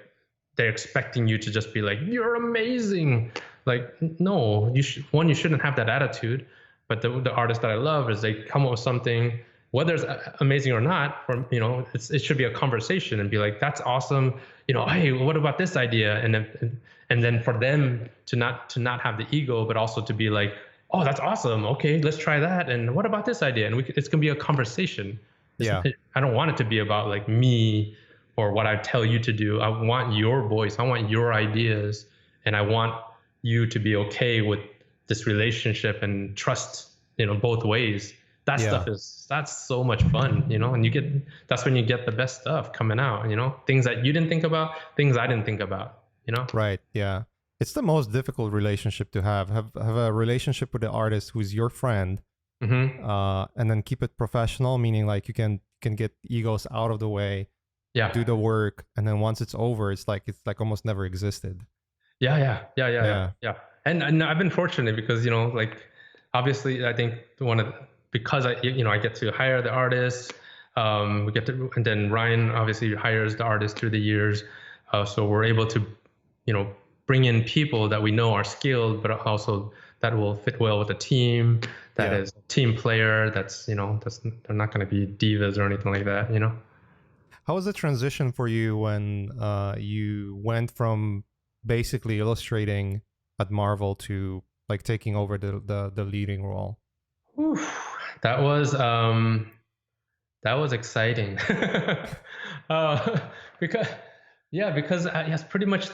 they're expecting you to just be like, "You're amazing," like no, you shouldn't have that attitude. But the artists that I love is they come up with something, whether it's amazing or not, or it should be a conversation and be like, that's awesome, hey, what about this idea? And then for them to not have the ego, but also to be like, oh, that's awesome, okay, let's try that, and what about this idea? And it's going to be a conversation. Yeah. I don't want it to be about like me or what I tell you to do. I want your voice, I want your ideas, and I want you to be okay with this relationship and trust, both ways. Yeah. That's so much fun, and that's when you get the best stuff coming out, things that you didn't think about, things I didn't think about. Right. Yeah. It's the most difficult relationship to have. Have a relationship with the artist who's your friend, Mm-hmm. and then keep it professional, meaning like you can get egos out of the way, Yeah. do the work, and then once it's over, it's like almost never existed. Yeah, yeah, yeah, yeah, yeah, Yeah. yeah. And I've been fortunate because like obviously I think because I get to hire the artists, we get to, and then Ryan obviously hires the artists through the years, so we're able to bring in people that we know are skilled, but also that will fit well with the team. That Yeah. is a team player. They're not going to be divas or anything like that. How was the transition for you when you went from basically illustrating at Marvel to like taking over the leading role? Oof, that was exciting. uh, because because yes, pretty much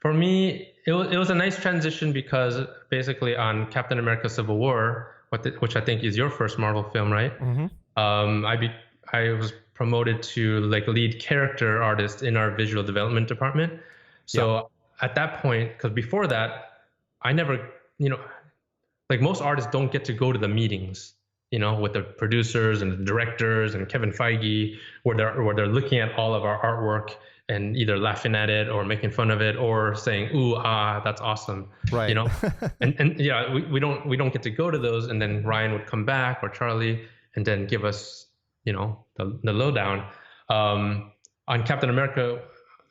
for me it was a nice transition because basically on Captain America: Civil War, which I think is your first Marvel film, right? Mm-hmm. Um, I be I was promoted to like lead character artist in our visual development department. Yeah. So at that point, because before that, I never, like most artists don't get to go to the meetings, with the producers and the directors and Kevin Feige, where they're looking at all of our artwork and either laughing at it or making fun of it or saying, "Ooh, ah, that's awesome," Right. and yeah, we don't get to go to those. And then Ryan would come back or Charlie and then give us, the lowdown. On Captain America,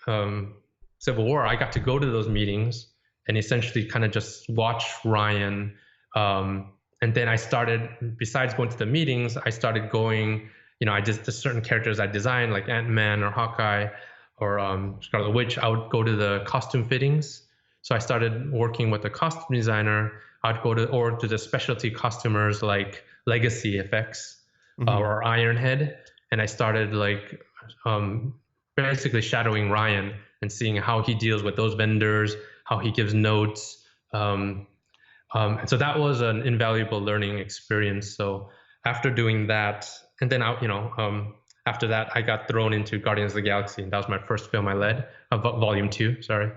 um, Civil War, I got to go to those meetings and essentially kind of just watch Ryan. And then I started, besides going to the meetings, I started going, I just, the certain characters I designed, like Ant-Man or Hawkeye or Scarlet Witch, I would go to the costume fittings. So I started working with the costume designer. I'd go to the specialty costumers like Legacy Effects Mm-hmm. or Ironhead. And I started like basically shadowing Ryan and seeing how he deals with those vendors, how he gives notes. And so that was an invaluable learning experience. So after doing that, and then after that, I got thrown into Guardians of the Galaxy, and that was my first film I led, volume 2. Sorry.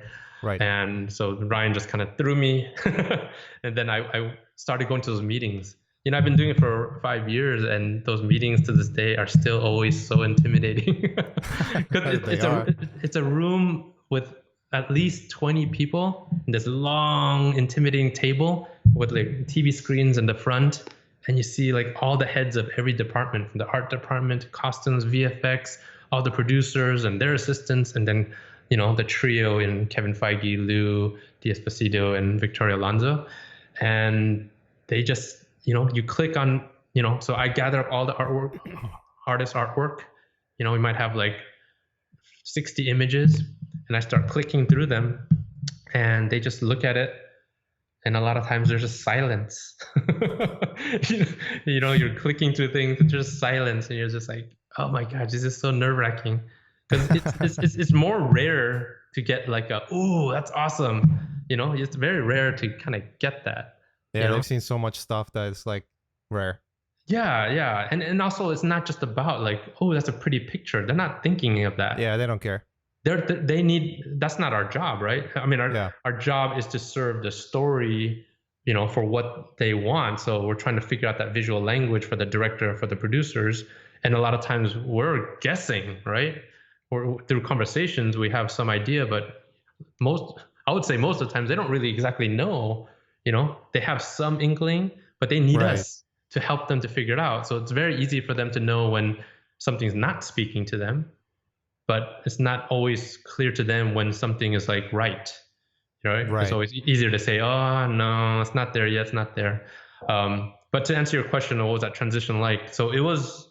Right. And so Ryan just kind of threw me. And then I started going to those meetings. I've been doing it for 5 years, and those meetings to this day are still always so intimidating. Because They are. it's a room with at least 20 people in this long, intimidating table with like TV screens in the front. And you see like all the heads of every department, from the art department, costumes, VFX, all the producers and their assistants, and then the trio in Kevin Feige, Lou D'Esposito, and Victoria Alonso. And they just, you click on, so I gather up all the artist artwork. We might have like 60 images, and I start clicking through them, and they just look at it. And a lot of times there's just silence. You're clicking through things, and just silence, and you're just like, oh my God, this is so nerve wracking. Because it's more rare to get like ooh, that's awesome. It's very rare to kind of get that. Yeah, they've seen so much stuff that it's like rare. Yeah. And also it's not just about like, oh, that's a pretty picture. They're not thinking of that. Yeah, they don't care. That's not our job, right? I mean, our job is to serve the story, for what they want. So we're trying to figure out that visual language for the director, for the producers. And a lot of times we're guessing, right? Or through conversations, we have some idea, but I would say most of the times they don't really exactly know. They have some inkling, but they need us to help them to figure it out. So it's very easy for them to know when something's not speaking to them, but it's not always clear to them when something is like right. It's always easier to say, oh no, it's not there yet, it's not there. But to answer your question, what was that transition like? So it was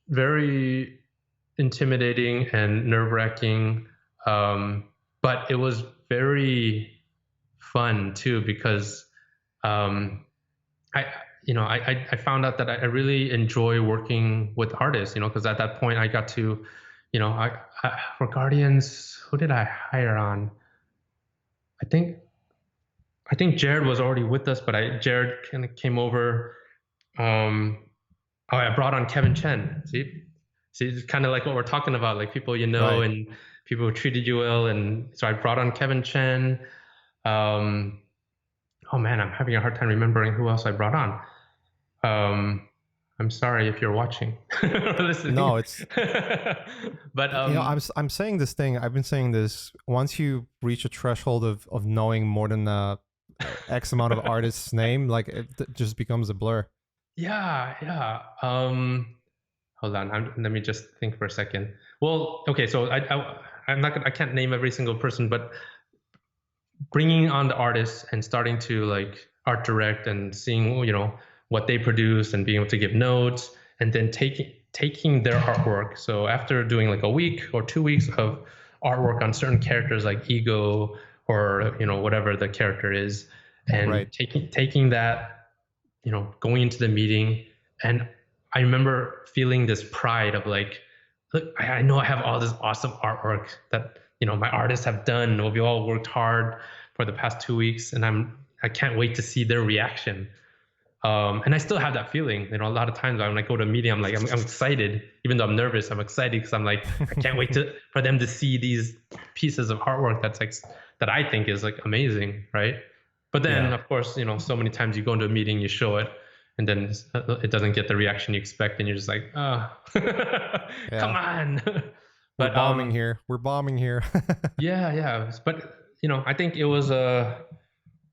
very intimidating and nerve-wracking, but it was very fun too, because I found out that I really enjoy working with artists, because at that point I got to, for Guardians, who did I hire on? I think Jared was already with us, but Jared kind of came over. I brought on Kevin Chen. See, it's kind of like what we're talking about, like people and people who treated you well. And so I brought on Kevin Chen. Oh man, I'm having a hard time remembering who else I brought on. I'm sorry if you're watching or listening. No, it's. But I'm saying this thing. I've been saying this. Once you reach a threshold of knowing more than X amount of artists' name, like it just becomes a blur. Yeah. Hold on. Let me just think for a second. Well, okay. So I can't name every single person, but bringing on the artists and starting to like art direct and seeing, what they produce and being able to give notes, and then taking their artwork. So after doing like a week or 2 weeks of artwork on certain characters like Ego or, whatever the character is, and taking that, going into the meeting. And I remember feeling this pride of like, look, I know I have all this awesome artwork that, my artists have done. We all worked hard for the past 2 weeks, and I can't wait to see their reaction. And I still have that feeling. A lot of times when I go to a meeting, I'm like, I'm excited, even though I'm nervous. I'm excited because I'm like, I can't wait for them to see these pieces of artwork that I think is like amazing, right? But then, of course, so many times you go into a meeting, you show it, and then it doesn't get the reaction you expect, and you're just like, oh, come on. But We're bombing here. Yeah. But I think it was a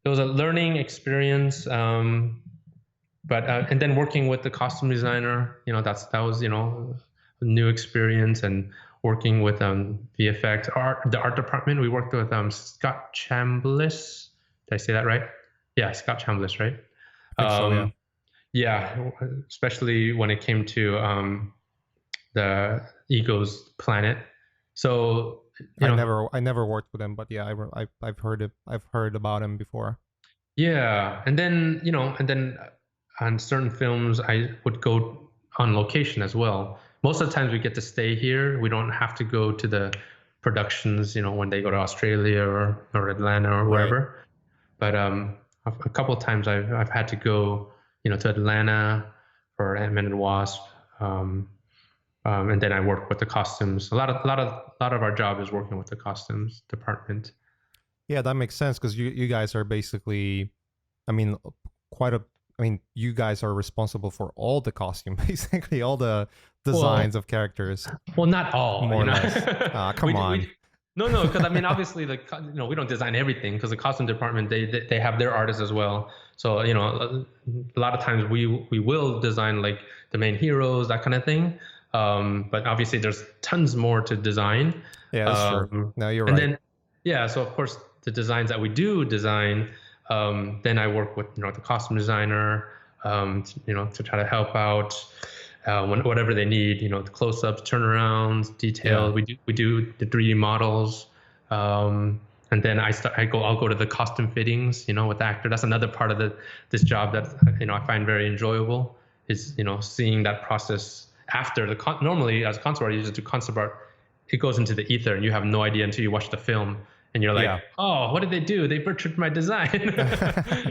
learning experience. But and then working with the costume designer, that was a new experience, and working with VFX the art department. We worked with Scott Chambliss. Did I say that right? Yeah, Scott Chambliss, right? I think so, yeah. Yeah, especially when it came to the Ego's planet. So I never worked with him, but yeah, I've heard about him before. Yeah, and then on certain films, I would go on location as well. Most of the times we get to stay here. We don't have to go to the productions, when they go to Australia or Atlanta or wherever. But a couple of times I've had to go, to Atlanta for Ant-Man and Wasp. And then I work with the costumes. A lot of our job is working with the costumes department. Yeah, that makes sense because you guys are basically, I mean, quite a. I mean, you guys are responsible for all the costume, basically all the designs of characters. Well, not all, more or less. Come on. No, because I mean, obviously, we don't design everything because the costume department they have their artists as well. So a lot of times we will design like the main heroes, that kind of thing. But obviously, there's tons more to design. Yeah, that's true. No, you're and right. then so of course the designs that we do design, then I work with the costume designer, to try to help out. Whatever they need, the close-ups, turnarounds, details. Yeah. We do the 3D models, and then I'll go to the costume fittings, with the actor. That's another part of this job that I find very enjoyable, is seeing that process after normally as a concept art, you just do concept art. It goes into the ether, and you have no idea until you watch the film, and you're like, oh, what did they do? They butchered my design,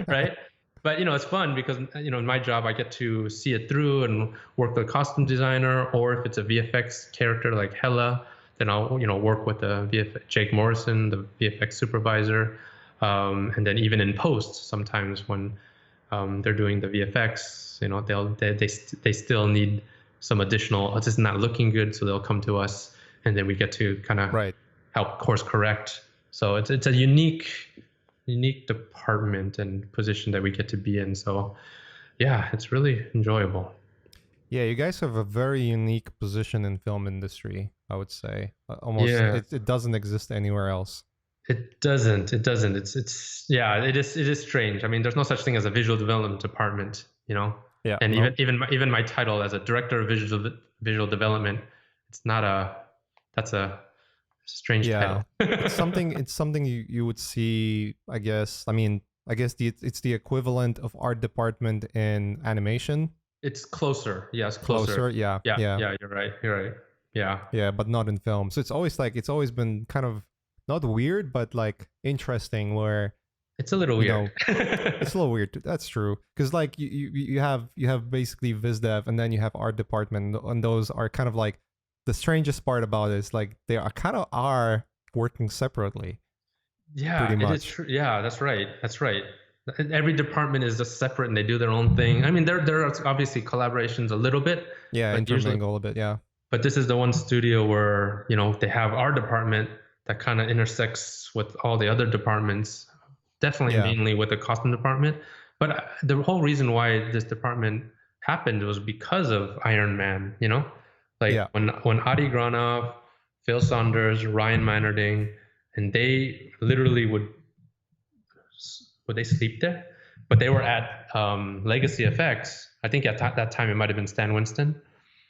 right? But it's fun because in my job I get to see it through and work with a costume designer, or if it's a VFX character like Hela, then I'll work with the Jake Morrison, the VFX supervisor, and then even in post sometimes when they're doing the VFX, they still need some additional. It's just not looking good, so they'll come to us, and then we get to kind of help course correct. So it's a unique department and position that we get to be in. So yeah, it's really enjoyable. Yeah, you guys have a very unique position in film industry, I would say. Almost it doesn't exist anywhere else. It doesn't. It is strange. I mean, there's no such thing as a visual development department, Yeah. And even my title as a director of visual development, that's a strange title. it's something you would see, I guess. I mean, I guess it's the equivalent of art department in animation. It's closer. Yes, closer. Yeah. You're right. Yeah, but not in film. So it's always been kind of not weird, but like interesting, where it's a little weird. It's a little weird. That's true, because like you have basically VizDev, and then you have art department, and those are kind of like, the strangest part about it is like they are working separately. Yeah, pretty much. It is true. Yeah, that's right. Every department is just separate and they do their own thing. I mean, there are obviously collaborations a little bit. Yeah, intermingle a bit. Yeah. But this is the one studio where they have our department that kind of intersects with all the other departments. Definitely, mainly with the costume department. But the whole reason why this department happened was because of Iron Man. When Adi Granov, Phil Saunders, Ryan Meinerding, and they literally would they sleep there? But they were at Legacy FX. I think at that time it might have been Stan Winston.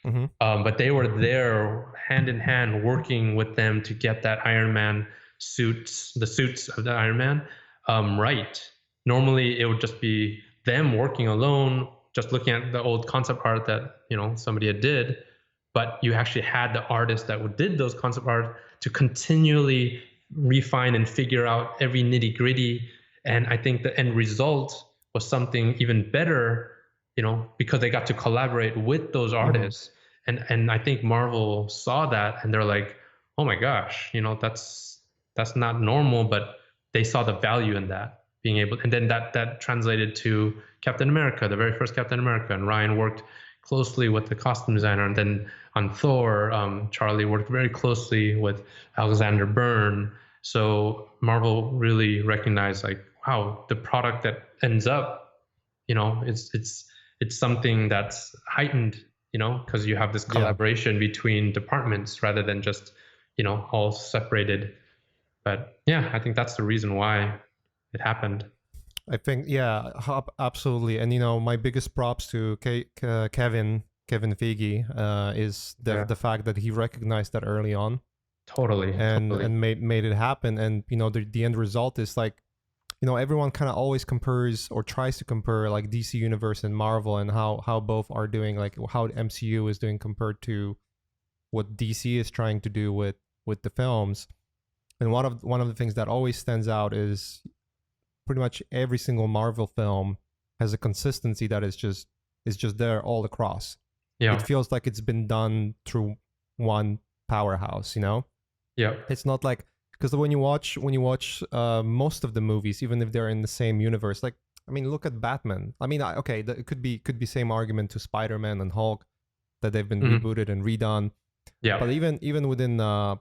Mm-hmm. But they were there hand in hand working with them to get that Iron Man the suits of the Iron Man right. Normally it would just be them working alone, just looking at the old concept art that somebody did. But you actually had the artists that did those concept art to continually refine and figure out every nitty gritty. And I think the end result was something even better, because they got to collaborate with those artists. Mm-hmm. And I think Marvel saw that and they're like, oh my gosh, that's not normal, but they saw the value in that being able, and then that translated to Captain America, the very first Captain America. And Ryan worked closely with the costume designer. And then on Thor, Charlie worked very closely with Alexander Byrne. So Marvel really recognized, like, wow, the product that ends up, it's something that's heightened, because you have this collaboration between departments rather than just, all separated. But yeah, I think that's the reason why it happened. I think, absolutely. And, my biggest props to Kevin Feige is the fact that he recognized that early on. Totally. And made it happen. And, the end result is like, everyone kind of always compares or tries to compare like DC Universe and Marvel and how both are doing, like how the MCU is doing compared to what DC is trying to do with the films. And one of the things that always stands out is pretty much every single Marvel film has a consistency that is just there all across. it feels like it's been done through one powerhouse, you know? Yeah. It's not like, because when you watch most of the movies, even if they're in the same universe, like, I mean, look at Batman. I mean, okay, it could be same argument to Spider-Man and Hulk, that they've been rebooted and redone. Yeah. But even within the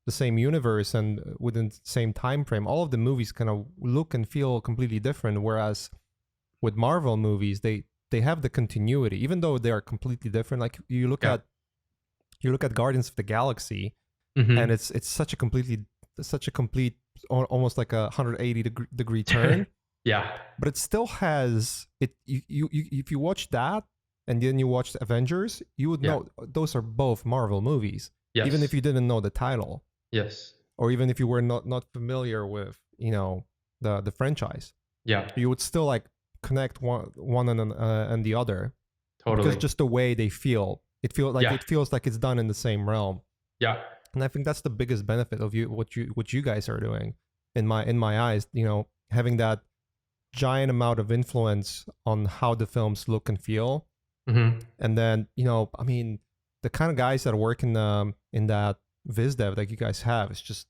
same universe and within the same time frame, all of the movies kind of look and feel completely different. Whereas with Marvel movies, they have the continuity, even though they are completely different. Like you look at Guardians of the Galaxy, and it's such a complete, almost like a 180 degree turn. Yeah. But it still has it. You if you watch that and then you watch the Avengers, you would know those are both Marvel movies. Yes. Even if you didn't know the title. Yes. Or even if you were not familiar with, you know, the franchise. Yeah. You would still like connect one and the other. Totally. Because just the way they feel. It feels like it's done in the same realm. Yeah. And I think that's the biggest benefit of what you guys are doing in my eyes, you know, having that giant amount of influence on how the films look and feel. And then, you know, I mean, the kind of guys that work in that viz dev like you guys have, it's just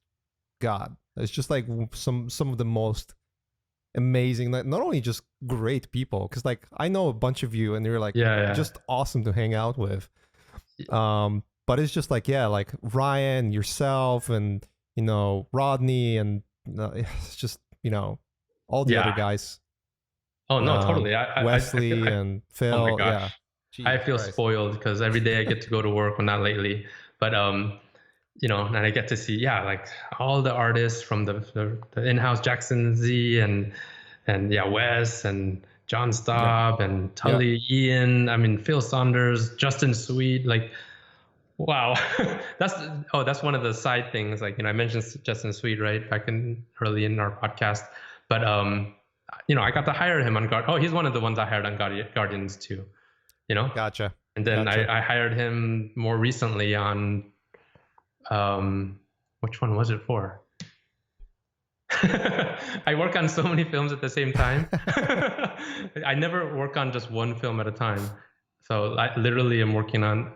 God. It's just like some of the most amazing, like not only just great people, because like I know a bunch of you and you're like just awesome to hang out with. But it's just like like Ryan, yourself, and you know Rodney, and it's just, you know, all the other guys. Oh no, totally. Wesley and Phil. Oh my gosh. Jeez I feel Christ. spoiled because every day I get to go to work, well, not lately, but you know, and I get to see like all the artists from the in-house Jackson Z and Wes and John Staub and Tully, Ian. I mean, Phil Saunders, Justin Sweet, like. Wow, that's one of the side things. Like, you know, I mentioned Justin Sweet right back early in our podcast, but you know, I got to hire him on he's one of the ones I hired on Guardians too. You know, gotcha. And then I hired him more recently on which one was it for? I work on so many films at the same time. I never work on just one film at a time. So I literally am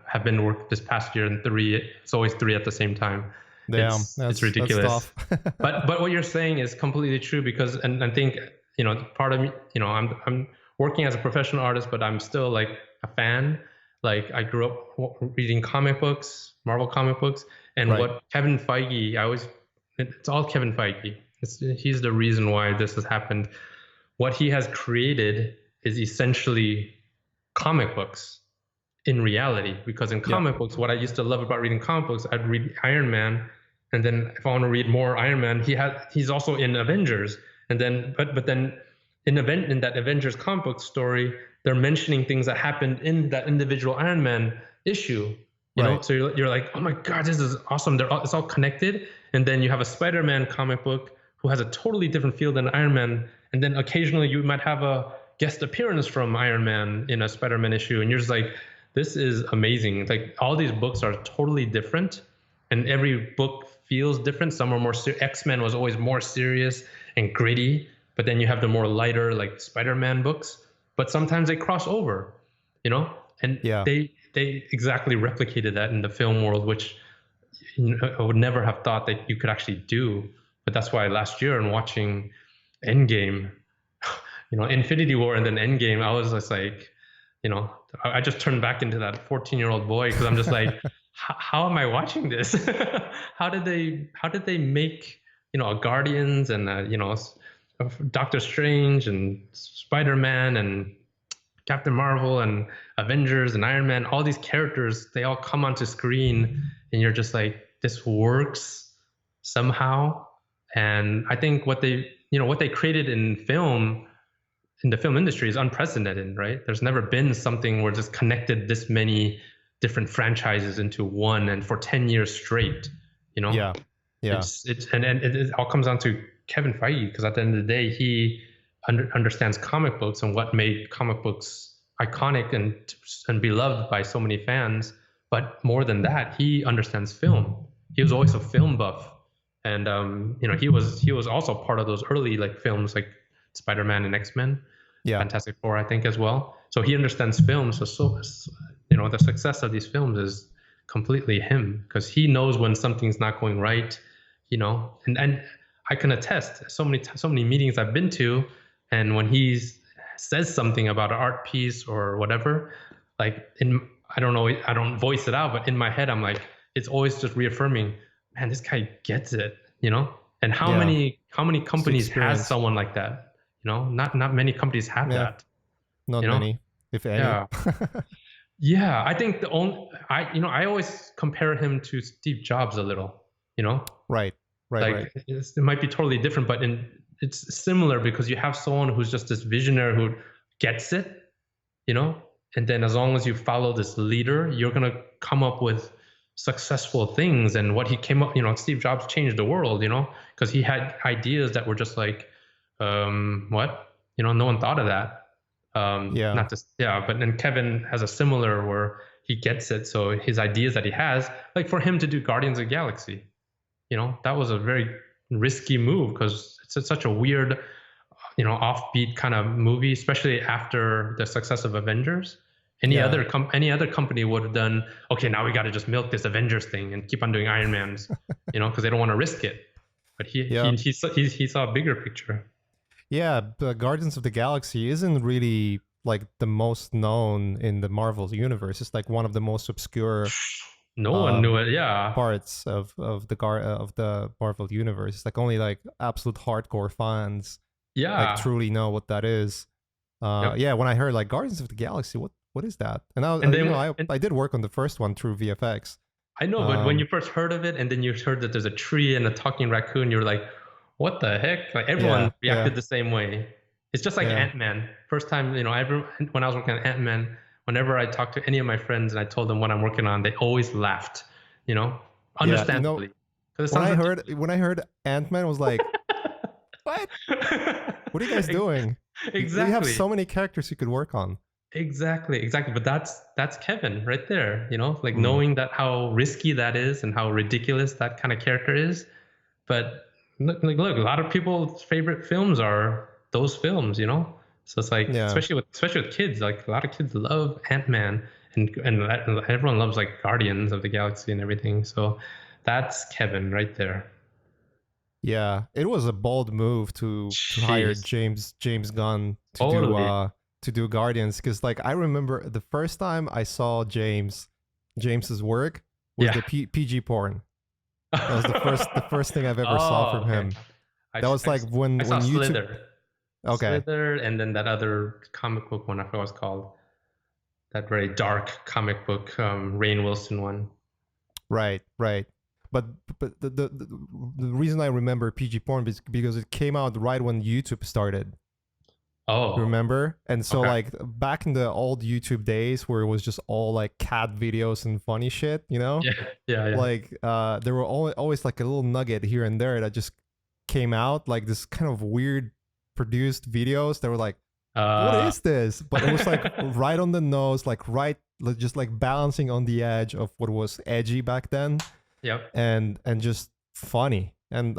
have been working this past year in 3. It's always 3 at the same time. Damn, it's ridiculous. but what you're saying is completely true, because and I think, you know, part of me, you know, I'm working as a professional artist, but I'm still like a fan. Like I grew up reading comic books, Marvel comic books, and what Kevin Feige, it's all Kevin Feige. He's the reason why this has happened. What he has created is essentially comic books in reality, because in comic books, what I used to love about reading comic books, I'd read Iron Man, and then if I want to read more Iron Man, he's also in Avengers, and then but then in that Avengers comic book story, they're mentioning things that happened in that individual Iron Man issue, you know. So you're like, oh my God, this is awesome. It's all connected. And then you have a Spider-Man comic book who has a totally different feel than Iron Man, and then occasionally you might have a guest appearance from Iron Man in a Spider-Man issue, and you're just like, this is amazing. Like all these books are totally different, and every book feels different. Some are more X-Men was always more serious and gritty, but then you have the more lighter like Spider-Man books. But sometimes they cross over, you know, and they exactly replicated that in the film world, which I would never have thought that you could actually do. But that's why last year in watching Endgame, you know, Infinity War and then Endgame, I was just like, you know, I just turned back into that 14-year-old boy, because I'm just like, how am I watching this? How did they make, you know, a Guardians and you know, Doctor Strange and Spider-Man and Captain Marvel and Avengers and Iron Man, all these characters, they all come onto screen, and you're just like, this works somehow. And I think what they created in the film industry is unprecedented, right? There's never been something where just connected this many different franchises into one, and for 10 years straight, you know? Yeah. And it all comes down to Kevin Feige, because at the end of the day, he understands comic books and what made comic books iconic and beloved by so many fans. But more than that, he understands film. He was always a film buff. And you know, he was also part of those early like films like Spider-Man and X-Men, Fantastic Four, I think, as well. So he understands film. So the success of these films is completely him, because he knows when something's not going right, and I can attest so many meetings I've been to, and when he says something about an art piece or whatever, like I don't know, I don't voice it out, but in my head I'm like, it's always just reaffirming, man, this guy gets it. And how many companies has someone like that? Not many companies have that. Not many, if any. Yeah. Yeah, I think I always compare him to Steve Jobs a little, Right. Like it might be totally different, but it's similar because you have someone who's just this visionary who gets it, and then as long as you follow this leader, you're going to come up with successful things. And what he came up, Steve Jobs changed the world, because he had ideas that were just like, what? No one thought of that. Not just, but then Kevin has a similar where he gets it. So his ideas that he has, like for him to do Guardians of the Galaxy, that was a very risky move because it's such a weird, offbeat kind of movie, especially after the success of Avengers. Any other company would have done, okay, now we got to just milk this Avengers thing and keep on doing Iron Mans, because they don't want to risk it. But he saw a bigger picture. Yeah, but Guardians of the Galaxy isn't really like the most known in the Marvel universe. It's like one of the most obscure. No one knew it. Yeah, parts of the Marvel universe. It's like only like absolute hardcore fans. Yeah, like truly know what that is. Yeah, when I heard like Guardians of the Galaxy, what is that? And I did work on the first one through VFX. I know, but when you first heard of it, and then you heard that there's a tree and a talking raccoon, you're like, what the heck? Like everyone reacted the same way. It's just like Ant-Man. First time, when I was working on Ant-Man, whenever I talked to any of my friends and I told them what I'm working on, they always laughed, understandably. When I heard Ant-Man, I was like, what? What are you guys doing? Exactly. We have so many characters you could work on. Exactly. But that's Kevin right there, knowing that how risky that is and how ridiculous that kind of character is. But look, a lot of people's favorite films are those films, So it's like, especially with kids, like a lot of kids love Ant-Man, and everyone loves like Guardians of the Galaxy and everything. So that's Kevin right there. Yeah, it was a bold move to hire James Gunn to do Guardians, because like I remember the first time I saw James's work was the PG porn. That was the first thing I've ever saw from him. That was like when YouTube. Slither. Okay. Slither, and then that other comic book one, I forgot what it's called. That very dark comic book, Rainn Wilson one. Right. But the reason I remember PG porn is because it came out right when YouTube started. Oh. Remember? And so like back in the old YouTube days where it was just all like cat videos and funny shit, Yeah. Like there were always like a little nugget here and there that just came out, like this kind of weird produced videos that were like, what is this? But it was like right on the nose, like just like balancing on the edge of what was edgy back then. Yep. And just funny and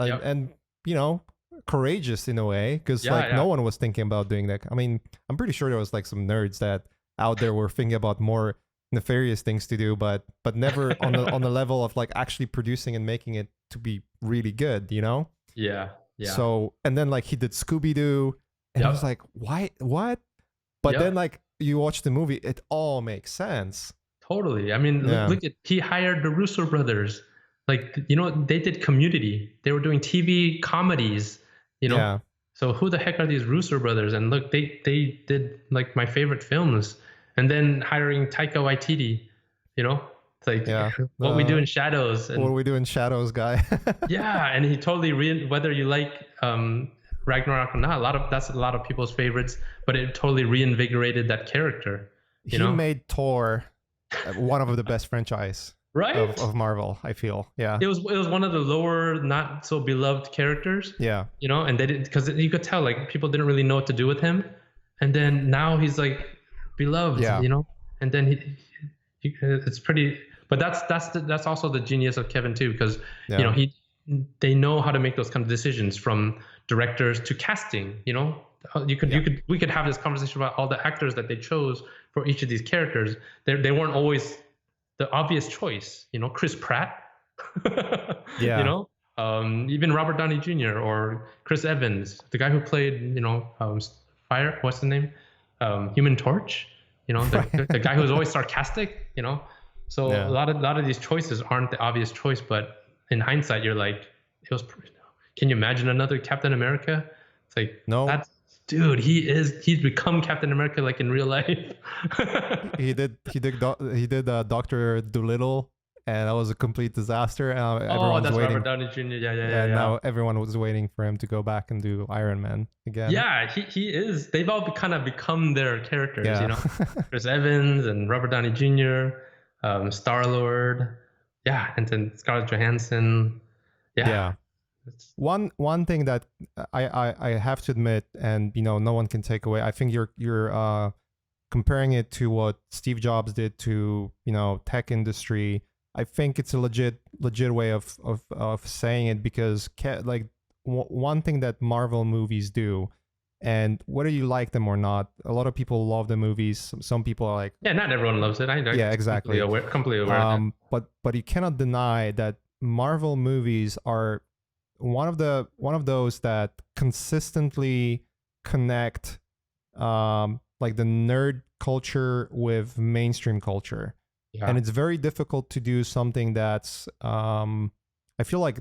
courageous in a way, because no one was thinking about doing that. I mean, I'm pretty sure there was like some nerds that out there were thinking about more nefarious things to do, but never on the level of like actually producing and making it to be really good, Yeah. So, and then like he did Scooby-Doo, and I was like, why, what? But then like you watch the movie, it all makes sense. Totally. I mean, look at, he hired the Russo brothers. Like, they did Community. They were doing TV comedies, Yeah. So who the heck are these Russo brothers? And look, they did like my favorite films. And then hiring Taika Waititi, it's like What We Do in Shadows. And, What We Do in Shadows guy. yeah, and he totally whether you like Ragnarok or not, that's a lot of people's favorites, but it totally reinvigorated that character. He made Thor one of the best franchise. Right? Of Marvel, I feel. Yeah. It was one of the lower, not so beloved characters. Yeah. And they didn't, because you could tell like people didn't really know what to do with him, and then now he's like beloved. Yeah. And then he it's pretty. But that's also the genius of Kevin too, because they know how to make those kind of decisions, from directors to casting. we could have this conversation about all the actors that they chose for each of these characters. They weren't always the obvious choice. Chris Pratt. Yeah. Even Robert Downey Jr. or Chris Evans, the guy who played what's the name? Human Torch. The guy who's always sarcastic. So Yeah. a lot of these choices aren't the obvious choice, but in hindsight, you're like, it was. Can you imagine another Captain America? It's like, no. Dude, he's become Captain America like in real life. he did Dr. Dolittle, and that was a complete disaster. Everyone was waiting. Robert Downey Jr. Yeah. Now everyone was waiting for him to go back and do Iron Man again. Yeah, he is. They've all kind of become their characters. Yeah. Chris Evans and Robert Downey Jr., Star-Lord, and then Scarlett Johansson. Yeah. One thing that I have to admit, and no one can take away, I think you're comparing it to what Steve Jobs did to tech industry. I think it's a legit way of saying it, because one thing that Marvel movies do, and whether you like them or not, a lot of people love the movies. Some people are like, not everyone loves it. I know. Yeah, exactly. Completely aware. But you cannot deny that Marvel movies are one of those that consistently connect like the nerd culture with mainstream culture. And it's very difficult to do something that's I feel like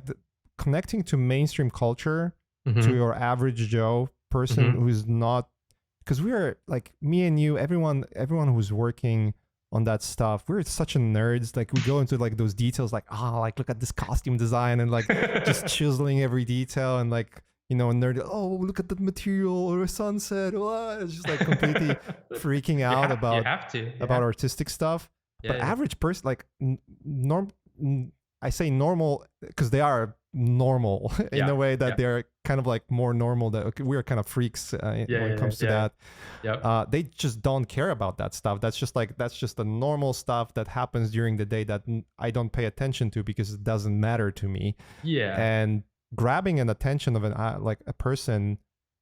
connecting to mainstream culture to your average Joe person who's not, because we are like, me and you, everyone who's working on that stuff, we're such a nerds. Like, we go into like those details, like look at this costume design, and like just chiseling every detail, and like nerd, look at the material or a sunset. It's just like completely freaking out about artistic stuff. But average person, like I say normal because they are normal in a way that they're kind of like more normal, that we're kind of freaks when it comes to that. They just don't care about that stuff. That's just the normal stuff that happens during the day that I don't pay attention to because it doesn't matter to me. And grabbing an attention of a person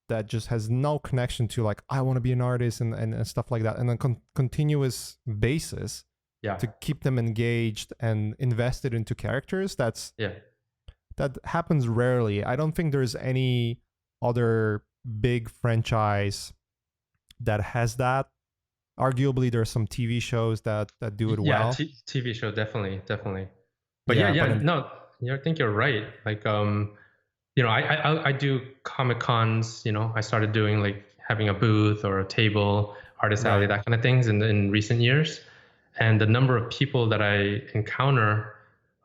that just has no connection to like, I want to be an artist and stuff like that, and on a continuous basis to keep them engaged and invested into characters, that happens rarely. I don't think there's any other big franchise that has that. Arguably, there's some TV shows that do it well. TV show, definitely. But I think you're right. Like, I do Comic Cons. I started doing like having a booth or a table, artist alley, that kind of things in recent years. And the number of people that I encounter,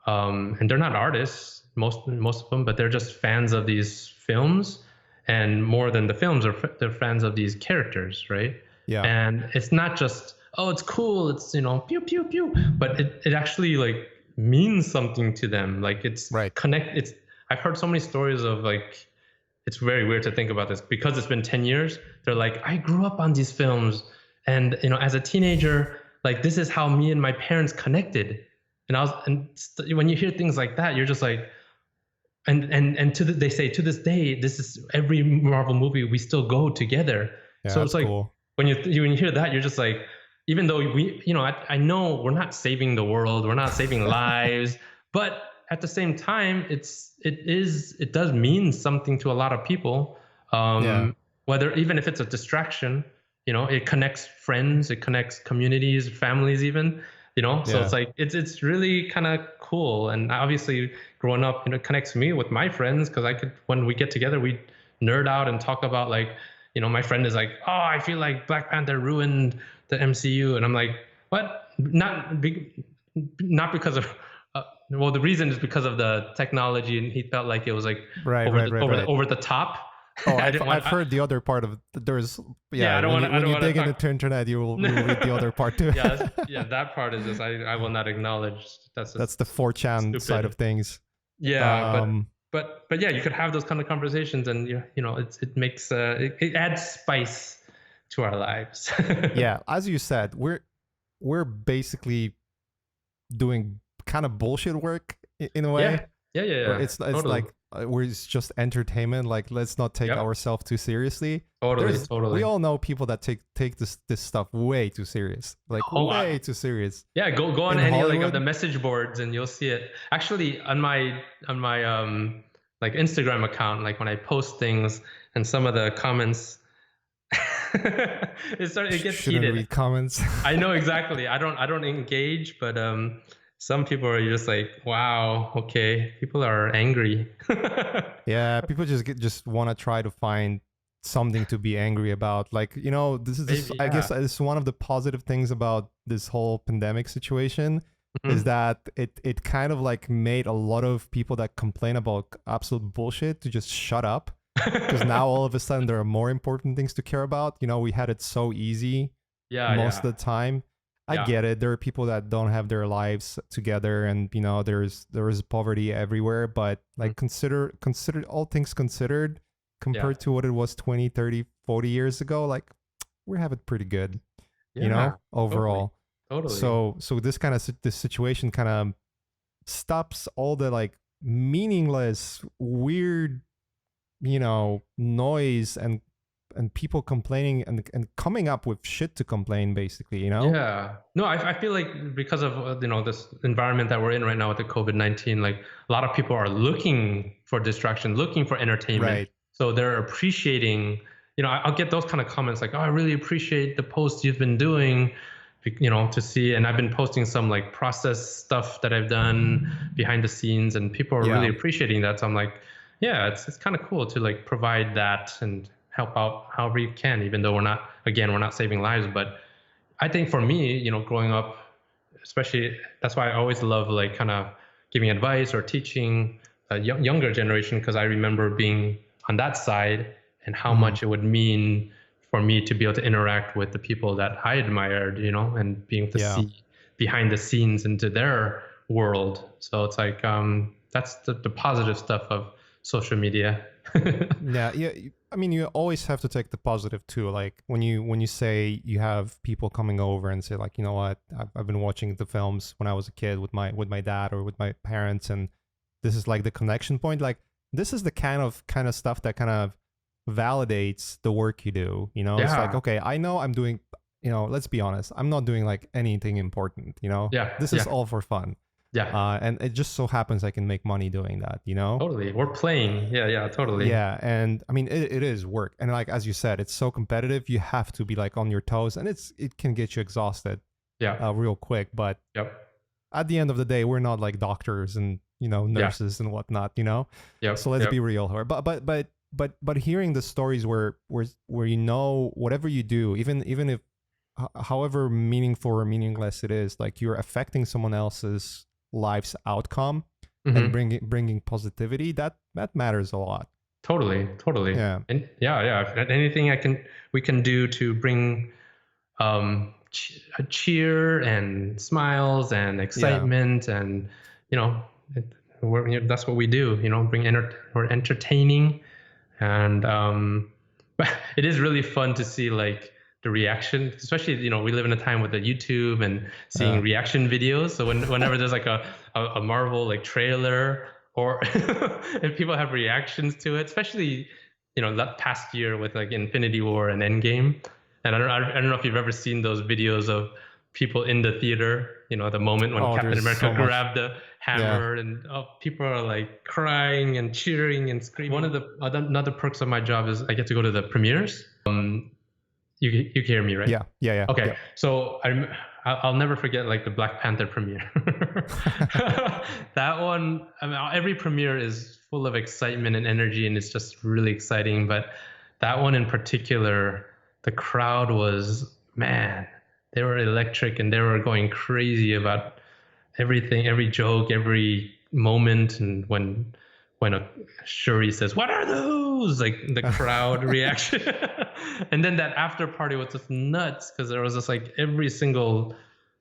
and they're not artists, most of them, but they're just fans of these films, and more than the films, they're fans of these characters, right? Yeah. And it's not just, it's cool, it's pew pew pew, but it actually like means something to them. Like it's I've heard so many stories of like, it's very weird to think about this because it's been 10 years. They're like, I grew up on these films, and as a teenager, like this is how me and my parents connected. And when you hear things like that, you're just like, they say to this day, this is every Marvel movie we still go together. So it's like cool. when you hear that, you're just like, even though I know we're not saving the world, we're not saving lives, but at the same time, it does mean something to a lot of people. Whether even if it's a distraction, it connects friends, it connects communities, families, even. So it's like it's really kind of cool. And obviously growing up, it connects me with my friends, because when we get together, we nerd out and talk about like, my friend is like, I feel like Black Panther ruined the MCU, and I'm like, what? Not because of the reason is because of the technology, and he felt like it was like over the top. I've heard the other part of there's when you dig into the internet, you will read the other part too. That part is just I will not acknowledge. That's the 4chan side of things. But yeah, you could have those kind of conversations, and it makes it adds spice to our lives. As you said, we're basically doing kind of bullshit work in a way. It's totally. Like where it's just entertainment. Like, let's not take ourselves too seriously. Totally. We all know people that take this stuff way too serious, like way too serious. Yeah, go on any like of the message boards and you'll see it. Actually, on my like Instagram account, like when I post things and some of the comments, it gets heated. Read comments. I know exactly. I don't engage, but some people are just like, wow, okay, people are angry. Yeah, people just want to try to find something to be angry about. Like, you know, I guess it's one of the positive things about this whole pandemic situation is that it kind of like made a lot of people that complain about absolute bullshit to just shut up. Because now all of a sudden there are more important things to care about. You know, we had it so easy most of the time. I get it. There are people that don't have their lives together, and you know, there is poverty everywhere. But like consider all things considered, compared to what it was 20, 30, 40 years ago, like we're having pretty good, you know, overall. Totally. So this kind of this situation kind of stops all the like meaningless, weird, you know, noise and people complaining and coming up with shit to complain, basically, you know? Yeah. No, I feel like because of, you know, this environment that we're in right now with the COVID-19, like a lot of people are looking for distraction, looking for entertainment. Right. So they're appreciating, you know, I'll get those kind of comments like, oh, I really appreciate the posts you've been doing, you know, to see. And I've been posting some like process stuff that I've done behind the scenes, and people are really appreciating that. So I'm like, yeah, it's kind of cool to like provide that and help out however you can, even though we're not saving lives. But I think for me, you know, growing up, especially, that's why I always love like kind of giving advice or teaching a younger generation, because I remember being on that side and how much it would mean for me to be able to interact with the people that I admired, you know, and being able to see behind the scenes into their world. So it's like, that's the positive stuff of social media. yeah. I mean, you always have to take the positive too. Like when you say you have people coming over and say like, you know what, I've been watching the films when I was a kid with my dad or with my parents, and this is like the connection point. Like this is the kind of stuff that kind of validates the work you do. You know, it's like, okay, I know I'm doing, you know, let's be honest, I'm not doing like anything important. You know, this is all for fun. Yeah. And it just so happens I can make money doing that, you know? Totally. We're playing. Yeah, totally. Yeah. And I mean, it is work. And like, as you said, it's so competitive. You have to be like on your toes, and it can get you exhausted real quick. But at the end of the day, we're not like doctors and, you know, nurses and whatnot, you know? So let's be real here. But hearing the stories where, you know, whatever you do, even if, however meaningful or meaningless it is, like you're affecting someone else's life's outcome and bringing positivity, that matters a lot. Totally. Yeah. And anything we can do to bring cheer and smiles and excitement, and you know, that's what we do, you know, we're entertaining. And but it is really fun to see like the reaction, especially, you know, we live in a time with the YouTube and seeing reaction videos. So whenever there's like a Marvel like trailer, or if people have reactions to it, especially, you know, that past year with like Infinity War and Endgame. And I don't know if you've ever seen those videos of people in the theater, you know, the moment when Captain America grabbed the hammer, and people are like crying and cheering and screaming. One of the another perks of my job is I get to go to the premieres. You can hear me, right? Yeah. Okay, yeah. So I'll never forget like the Black Panther premiere. That one, I mean, every premiere is full of excitement and energy, and it's just really exciting. But that one in particular, the crowd was, man, they were electric, and they were going crazy about everything, every joke, every moment. And when a Shuri says, "What are those?" like the crowd reaction. And then that after party was just nuts, because there was just like every single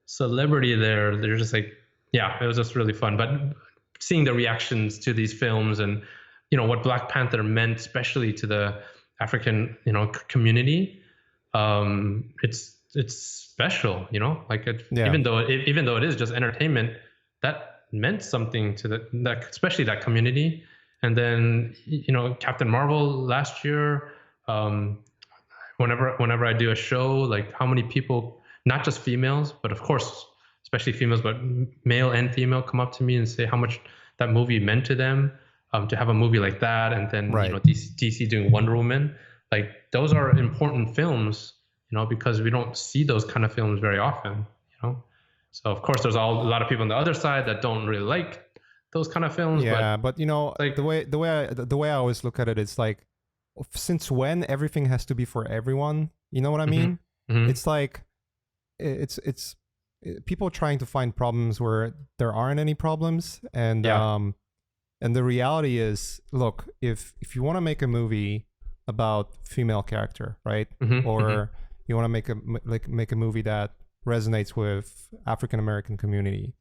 celebrity there. They're just like, it was just really fun. But seeing the reactions to these films, and you know what Black Panther meant, especially to the African, you know, community, it's special, you know, like even though it is just entertainment, that meant something to that especially that community. And then, Captain Marvel last year. Whenever I do a show, like how many people, not just females, but of course, especially females, but male and female, come up to me and say how much that movie meant to them, to have a movie like that, and then DC doing Wonder Woman, like those are important films, because we don't see those kind of films very often, So of course, there's a lot of people on the other side that don't really like those kind of films. Yeah, but like the way I always look at it is like, since when everything has to be for everyone? You know what I mean? Mm-hmm. It's like it's people trying to find problems where there aren't any problems, and the reality is, look, if you want to make a movie about female character, right, or you want to make a movie that resonates with African American community,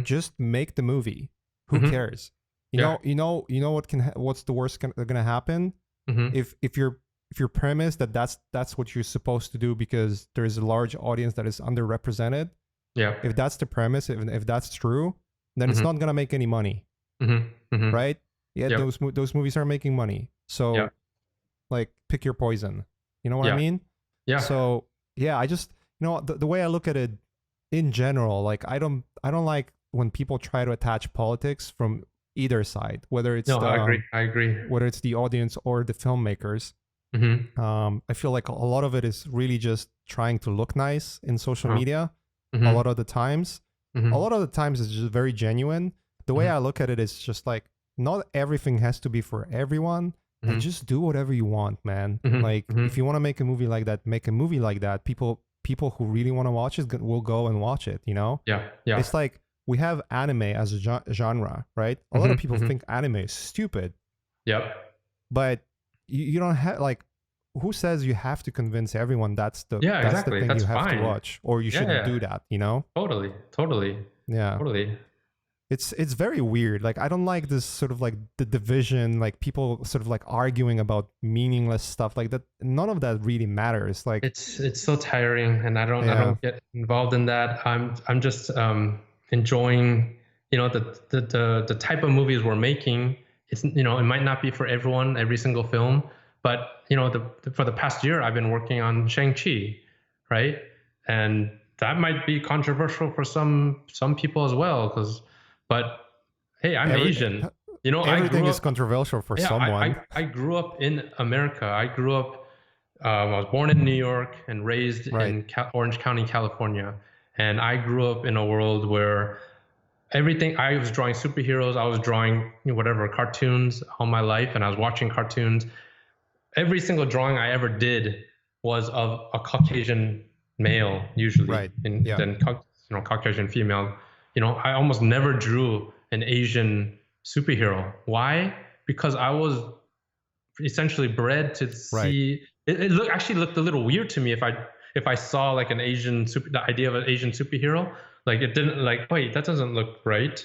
just make the movie. Who cares? You know what's the worst gonna happen? If your premise that's what you're supposed to do because there's a large audience that is underrepresented. Yeah. If that's the premise, if that's true, then it's not gonna make any money. Right? Yeah. Yep. Those movies are making money. So, like, pick your poison. You know what I mean? Yeah. So yeah, I just the way I look at it in general, like I don't like when people try to attach politics from either side, whether it's I agree. Whether it's the audience or the filmmakers. I feel like a lot of it is really just trying to look nice in social media. A lot of the times, it's just very genuine. The way I look at it is just like, not everything has to be for everyone. And just do whatever you want, man. Like if you want to make a movie like that, make a movie like that. People who really want to watch it will go and watch it. Yeah. It's like, we have anime as a genre, right? A lot of people think anime is stupid. Yep. But you don't have, like, who says you have to convince everyone that's the thing you have to watch, or you shouldn't do that, Totally. Yeah. Totally. It's very weird. Like, I don't like this sort of like the division, like people sort of like arguing about meaningless stuff like that. None of that really matters. Like, it's so tiring, and I don't get involved in that. I'm just enjoying, the type of movies we're making. It's, it might not be for everyone, every single film, but for the past year, I've been working on Shang-Chi, right? And that might be controversial for some people as well, but hey, I'm Asian. Everything is controversial for someone. I grew up in America. I was born in New York and raised in Orange County, California. And I grew up in a world where I was drawing superheroes. I was drawing whatever cartoons all my life, and I was watching cartoons. Every single drawing I ever did was of a Caucasian male, usually, then Caucasian female. I almost never drew an Asian superhero. Why? Because I was essentially bred to see. It actually looked a little weird to me if I saw like the idea of an Asian superhero. Like, it didn't, like, wait, that doesn't look right,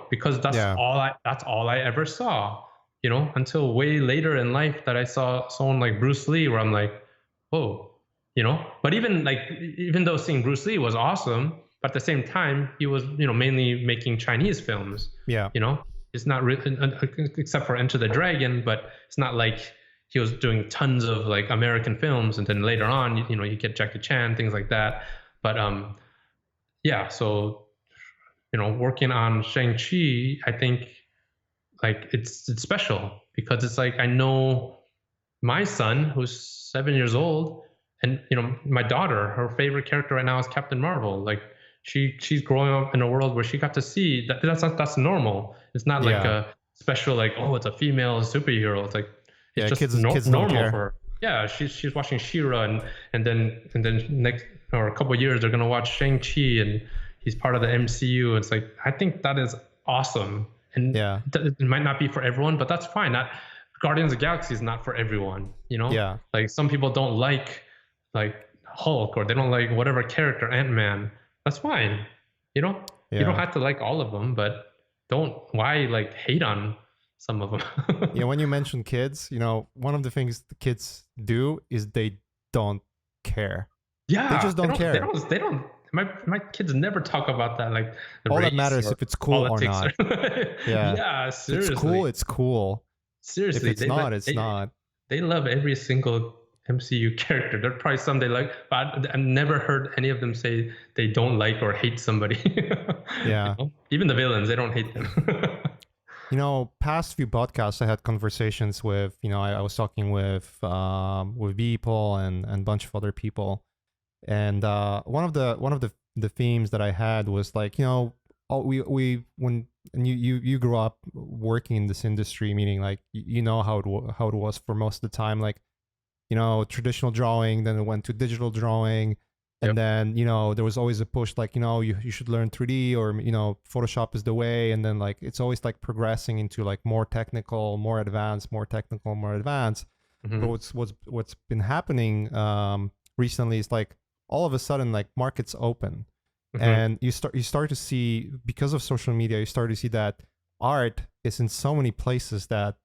because that's all I ever saw, until way later in life that I saw someone like Bruce Lee, where I'm like, whoa, but even though seeing Bruce Lee was awesome, but at the same time, he was, mainly making Chinese films. Yeah. It's not really, except for Enter the Dragon, but it's not like he was doing tons of like American films. And then later on, you get Jackie Chan, things like that. But so, working on Shang-Chi, I think like it's special because it's like, I know my son, who's 7 years old, and my daughter, her favorite character right now is Captain Marvel. Like, she's growing up in a world where she got to see that's normal. It's not like a special, like, oh, it's a female superhero. It's like, it's just kids normal for her. Yeah, she's watching She-Ra, and then next, or a couple of years, they're gonna watch Shang-Chi, and he's part of the MCU. It's like, I think that is awesome, and it might not be for everyone, but that's fine. Guardians of the Galaxy is not for everyone, Like, some people don't like Hulk, or they don't like whatever character, Ant-Man. That's fine, You don't have to like all of them, but why like hate on some of them? Yeah, when you mention kids, one of the things the kids do is they don't care. Yeah, they just don't care. my kids never talk about that, like the all race that matters or if it's cool or politics. not. Yeah. Yeah, If it's cool, seriously. it's cool. Seriously, If it's not, it's not. they love every single MCU character. There are probably some they like, but I've never heard any of them say they don't like or hate somebody. Yeah. Even the villains, they don't hate them. Past few podcasts, I had conversations with, I was talking with people and a bunch of other people, and one of the themes that I had was like, we when and you grew up working in this industry, meaning like how it was for most of the time, like traditional drawing, then it went to digital drawing. And then, there was always a push like, you should learn 3D, or, Photoshop is the way. And then like, it's always like progressing into like more technical, more advanced, more technical, more advanced. Mm-hmm. But what's been happening recently is like all of a sudden like markets open. Mm-hmm. And you start to see, because of social media, you start to see that art is in so many places that,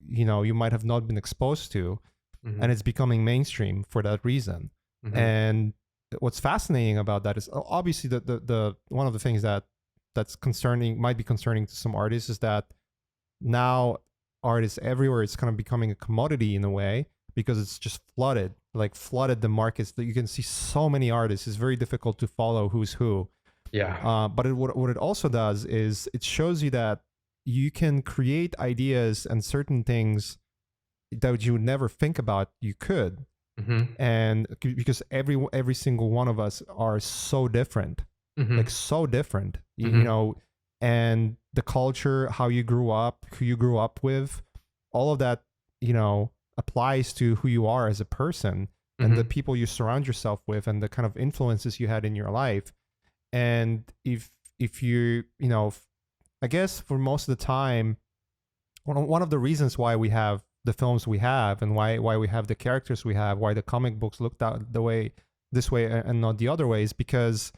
you might have not been exposed to. Mm-hmm. And it's becoming mainstream for that reason. Mm-hmm. And what's fascinating about that is obviously the one of the things that's might be concerning to some artists is that now art is everywhere. It's kind of becoming a commodity in a way, because it's just flooded the markets, that you can see so many artists. It's very difficult to follow who's who. Yeah. But what it also does is it shows you that you can create ideas and certain things that you would never think about you could. Mm-hmm. And because every single one of us are so different, mm-hmm. like so different, mm-hmm. And the culture, how you grew up, who you grew up with, all of that, applies to who you are as a person, mm-hmm. and the people you surround yourself with, and the kind of influences you had in your life. And if you, I guess for most of the time, one of the reasons why we have the films we have, and why we have the characters we have, why the comic books looked out this way and not the other way, is because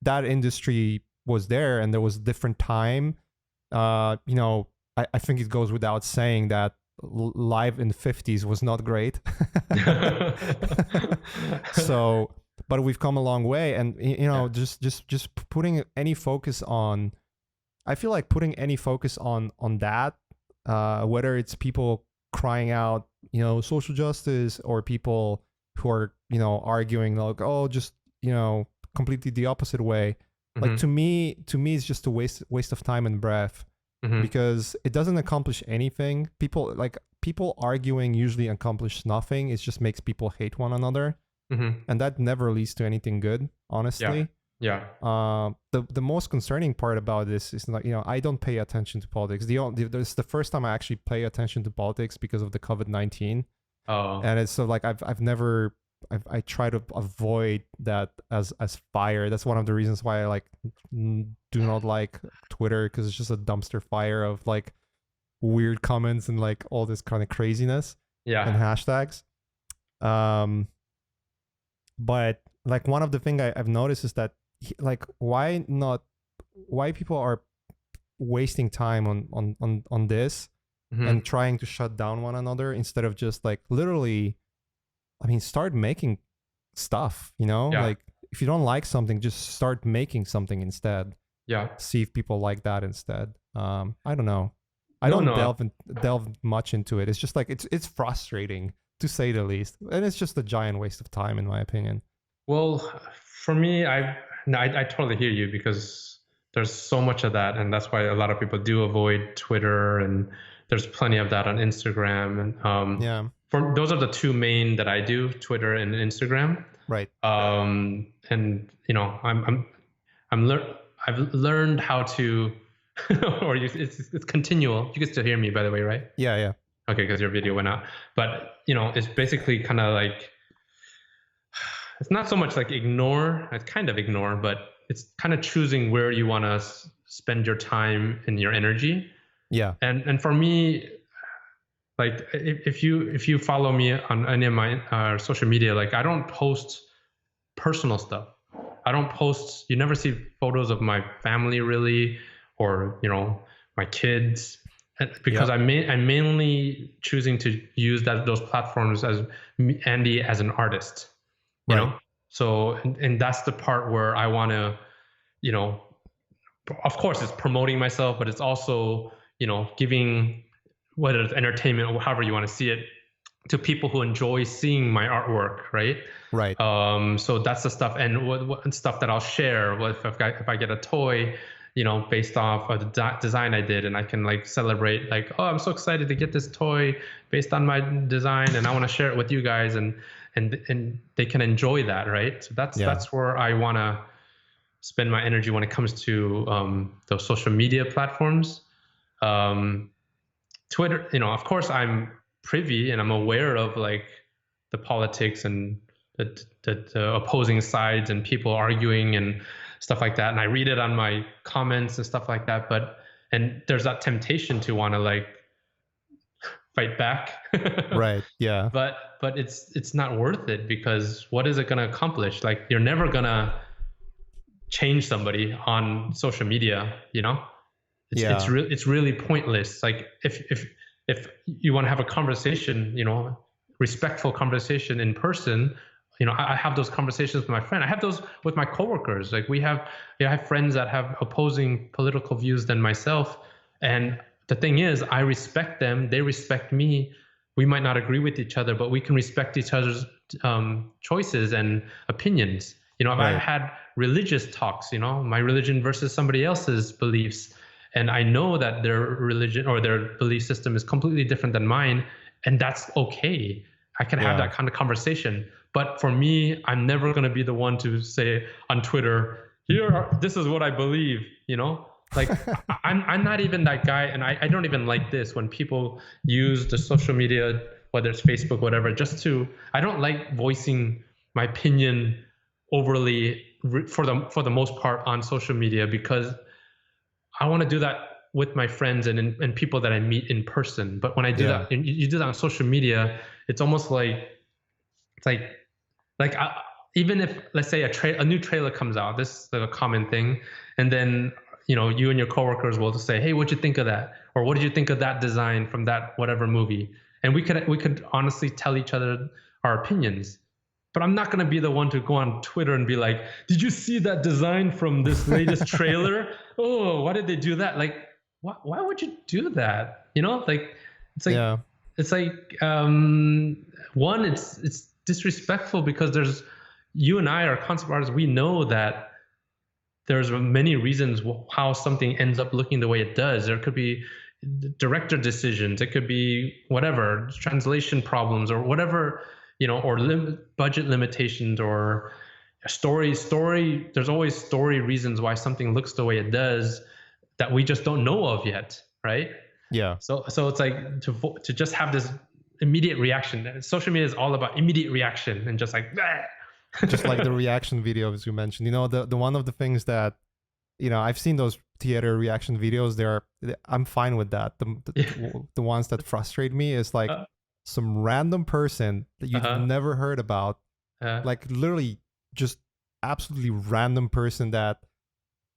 that industry was there, and there was a different time. I think it goes without saying that live in the 50s was not great. So, but we've come a long way, and just putting any focus on, I feel like putting any focus on that, whether it's people crying out, social justice, or people who are, arguing like, oh, just, completely the opposite way. Mm-hmm. Like to me, it's just a waste of time and breath, mm-hmm. because it doesn't accomplish anything. People arguing usually accomplish nothing. It just makes people hate one another, mm-hmm. and that never leads to anything good, honestly. Yeah. The most concerning part about this is, like, I don't pay attention to politics. This is the first time I actually pay attention to politics because of the COVID-19. Oh. And it's so like I try to avoid that as fire. That's one of the reasons why I do not like Twitter, because it's just a dumpster fire of like weird comments and like all this kind of craziness. Yeah. And hashtags. But like one of the things I've noticed is that like why people are wasting time on this, mm-hmm. and trying to shut down one another, instead of just like literally, start making stuff, like if you don't like something, just start making something instead. Yeah. See if people like that instead. I don't know. I don't delve much into it. It's just like it's frustrating, to say the least, and it's just a giant waste of time, in my opinion. Well, for me, I totally hear you, because there's so much of that, and that's why a lot of people do avoid Twitter, and there's plenty of that on Instagram. And those are the two main that I do, Twitter and Instagram. Right. And I've learned how to, it's continual. You can still hear me, by the way, right? Yeah. Okay, because your video went out. But it's basically kind of like, it's not so much like ignore. It's kind of ignore, but it's kind of choosing where you want to spend your time and your energy. Yeah. And for me, like if you follow me on any of my social media, like I don't post personal stuff. I don't post. You never see photos of my family really, or my kids, because I'm mainly choosing to use those platforms as Andy as an artist. You know, So, and that's the part where I want to, you know, of course it's promoting myself, but it's also, giving, whether it's entertainment or however you want to see it, to people who enjoy seeing my artwork, right? Right. So that's the stuff, and what stuff that I'll share. If I get a toy, based off of the design I did, and I can like celebrate, like, oh, I'm so excited to get this toy based on my design, and I want to share it with you guys, and they can enjoy that, right? So that's where I want to spend my energy when it comes to those social media platforms. Twitter, of course, I'm privy and I'm aware of like the politics and the opposing sides and people arguing and stuff like that, and I read it on my comments and stuff like that. And there's that temptation to want to like fight back. Right. Yeah. But it's not worth it, because what is it going to accomplish? Like, you're never going to change somebody on social media. It's really pointless. Like, if you want to have a conversation, respectful conversation in person, I have those conversations with my friend. I have those with my coworkers. Like, I have friends that have opposing political views than myself, and the thing is, I respect them, they respect me. We might not agree with each other, but we can respect each other's choices and opinions. I've had religious talks, my religion versus somebody else's beliefs, and I know that their religion or their belief system is completely different than mine, and that's okay. I can have that kind of conversation. But for me, I'm never going to be the one to say on Twitter, this is what I believe, like I'm not even that guy. And I don't even like this when people use the social media, whether it's Facebook, whatever, I don't like voicing my opinion overly for the most part on social media, because I want to do that with my friends and people that I meet in person. But when I do that, and you do that on social media, it's almost like, even if, let's say, a new trailer comes out, this is a common thing, and then you and your coworkers will just say, hey, what'd you think of that? Or what did you think of that design from that whatever movie? And we could honestly tell each other our opinions. But I'm not going to be the one to go on Twitter and be like, did you see that design from this latest trailer? Oh, why did they do that? Like, why would you do that? One, it's disrespectful, because you and I are concept artists. We know that there's many reasons how something ends up looking the way it does. There could be director decisions. It could be whatever, translation problems or whatever, or budget limitations or story. There's always story reasons why something looks the way it does that we just don't know of yet, right? Yeah. So it's like to just have this immediate reaction. Social media is all about immediate reaction and just like, just like the reaction videos you mentioned. The one of the things that, I've seen those theater reaction videos. I'm fine with that. The ones that frustrate me is like some random person that you've never heard about, like literally just absolutely random person that